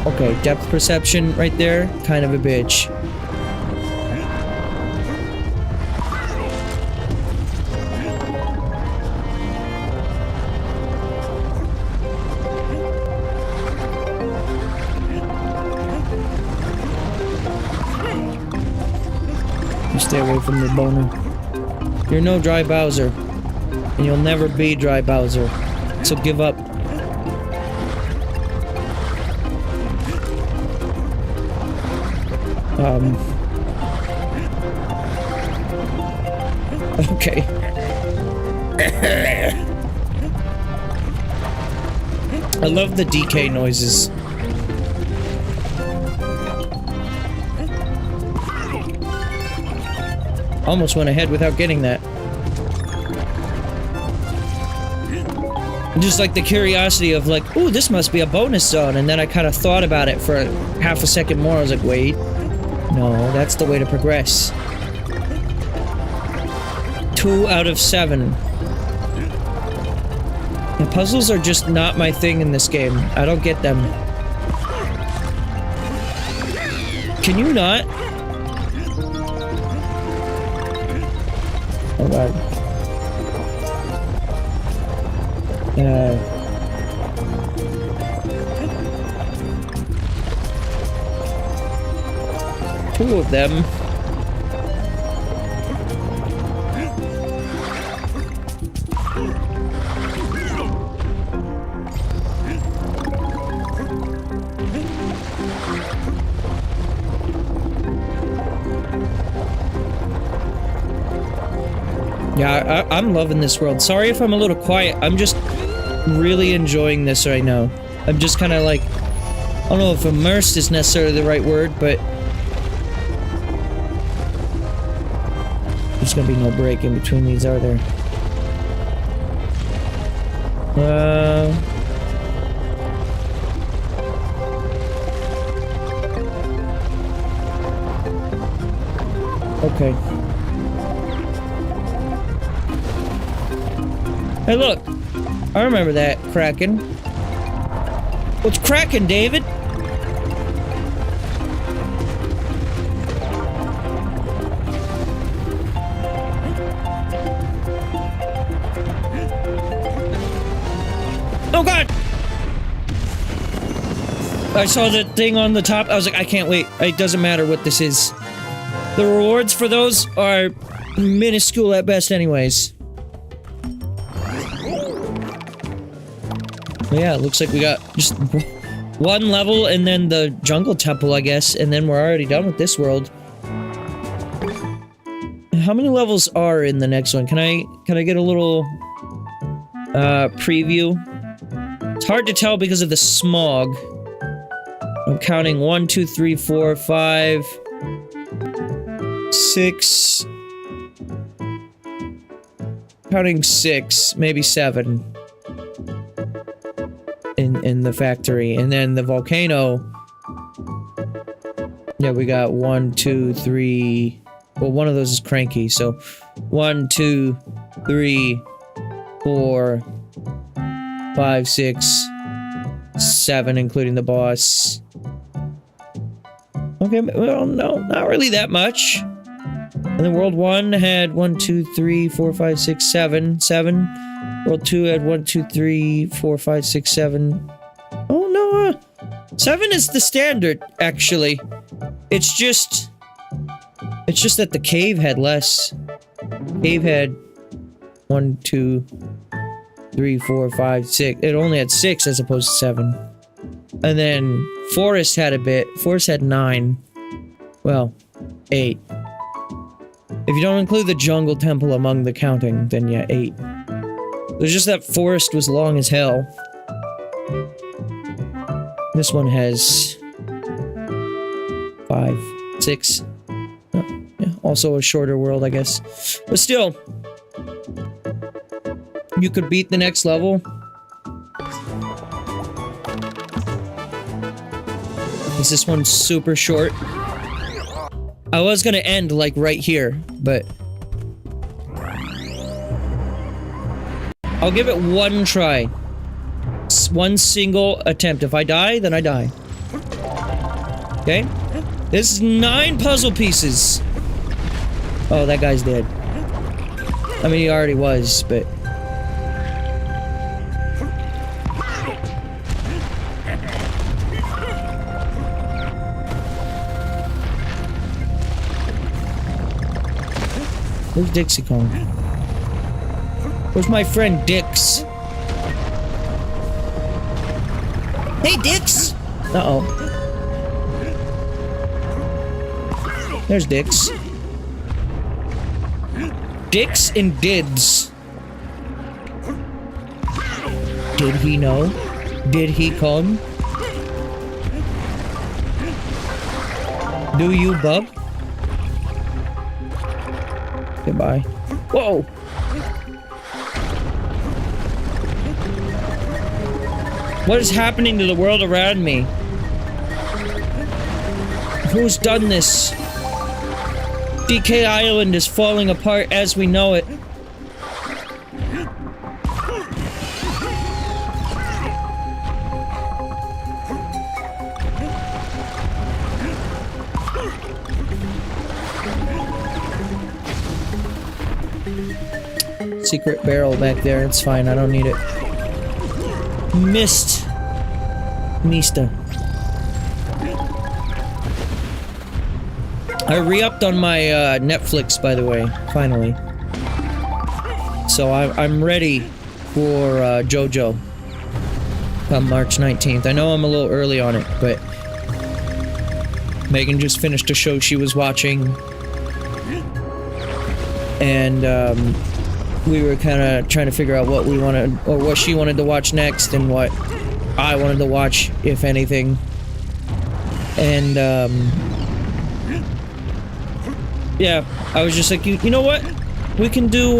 Okay, depth perception right there, kind of a bitch. Stay away from the boner. You're no Dry Bowser. And you'll never be Dry Bowser. So give up. Okay. I love the DK noises. Almost went ahead without getting that. Just like the curiosity of like, ooh, this must be a bonus zone, and then I kind of thought about it for half a second more. I was like, wait, no, that's the way to progress. 2 out of 7. The puzzles are just not my thing in this game. I don't get them. Can you not? Oh god. Two of them. Yeah, I'm loving this world. Sorry if I'm a little quiet. I'm just really enjoying this right now. I'm just kind of like... I don't know if immersed is necessarily the right word, but... There's gonna be no break in between these, are there? Okay. Hey, look. I remember that, Kraken. What's cracking, David? Oh, God! I saw the thing on the top. I was like, I can't wait. It doesn't matter what this is. The rewards for those are minuscule at best anyways. But yeah, it looks like we got just one level and then the jungle temple, I guess, and then we're already done with this world. How many levels are in the next one? Can I get a little preview? It's hard to tell because of the smog. I'm counting 1, 2, 3, 4, 5, 6. Counting 6, maybe 7. In the factory, and then the volcano. Yeah, we got 1, 2, 3. Well, one of those is cranky, so 1, 2, 3, 4, 5, 6, 7, including the boss. Okay, well, no, not really that much. And then World 1 had 1, 2, 3, 4, 5, 6, 7. 7. World 2 had 1, 2, 3, 4, 5, 6, 7. Oh, no. 7 is the standard, actually. It's just that the cave had less. Cave had 1, 2, 3, 4, 5, 6. It only had 6 as opposed to 7. And then Forest had a bit. Forest had 9. Well, 8. If you don't include the jungle temple among the counting, then yeah, 8. There's just that Forest was long as hell. This one has 5, 6. Oh, yeah, also a shorter world, I guess. But still, you could beat the next level. Is this one super short? I was gonna end like right here, but I'll give it one try. One single attempt. If I die, then I die. Okay? This is 9 puzzle pieces. Oh, that guy's dead. I mean, he already was, but... Where's Dixie Kong? Where's my friend Dix? Hey, Dix! Uh-oh. There's Dix. Dix and Dids. Did he know? Did he come? Do you, bub? Goodbye. Whoa! What is happening to the world around me? Who's done this? DK Island is falling apart as we know it. Secret barrel back there, it's fine, I don't need it. Mist. Mista. I re-upped on my Netflix, by the way, finally. So I'm ready for JoJo come March 19th. I know I'm a little early on it, but Megan just finished a show she was watching. And we were kind of trying to figure out what we wanted, or what she wanted to watch next, and what I wanted to watch, if anything. And yeah, I was just like, you know what? We can do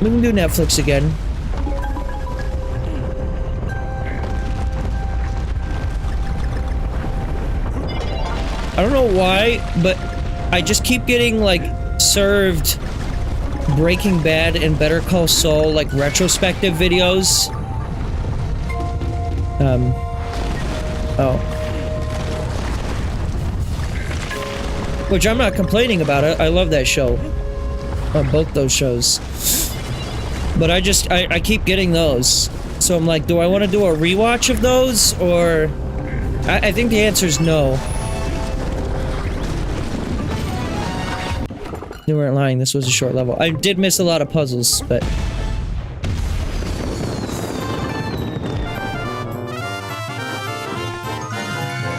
Netflix again. I don't know why, but I just keep getting like served Breaking Bad and Better Call Saul, like, retrospective videos. Oh. Which I'm not complaining about it. I love that show. Both those shows. But I keep getting those. So I'm like, do I want to do a rewatch of those? Or... I think the answer is no. You weren't lying, this was a short level. I did miss a lot of puzzles, but...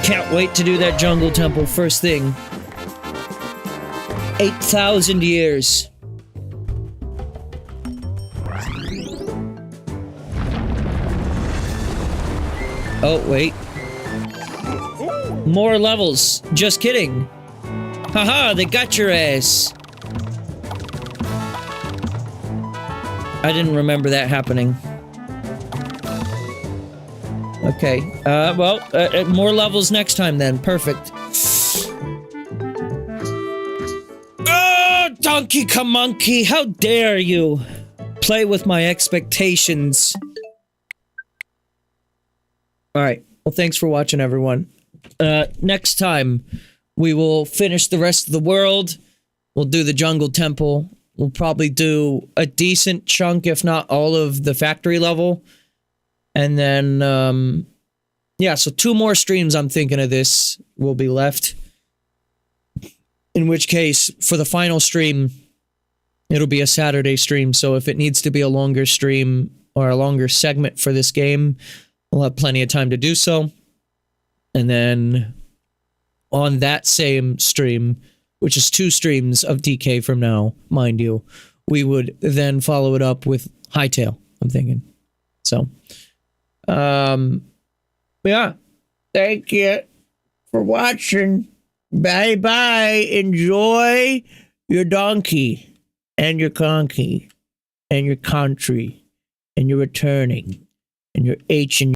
Can't wait to do that jungle temple first thing. 8,000 years. Oh, wait. More levels. Just kidding. Haha, they got your ass. I didn't remember that happening. Okay. Well, more levels next time then. Perfect. Oh, donkey come monkey, how dare you play with my expectations. Alright. Well, thanks for watching, everyone. Next time, we will finish the rest of the world. We'll do the jungle temple. We'll probably do a decent chunk, if not all of the factory level. And then, yeah, so 2 more streams I'm thinking of this will be left. In which case, for the final stream, it'll be a Saturday stream. So if it needs to be a longer stream or a longer segment for this game, we'll have plenty of time to do so. And then on that same stream, which is 2 streams of DK from now, mind you, we would then follow it up with Hightail, I'm thinking. So, yeah. Thank you for watching. Bye-bye. Enjoy your donkey and your conky and your country and your returning and your H and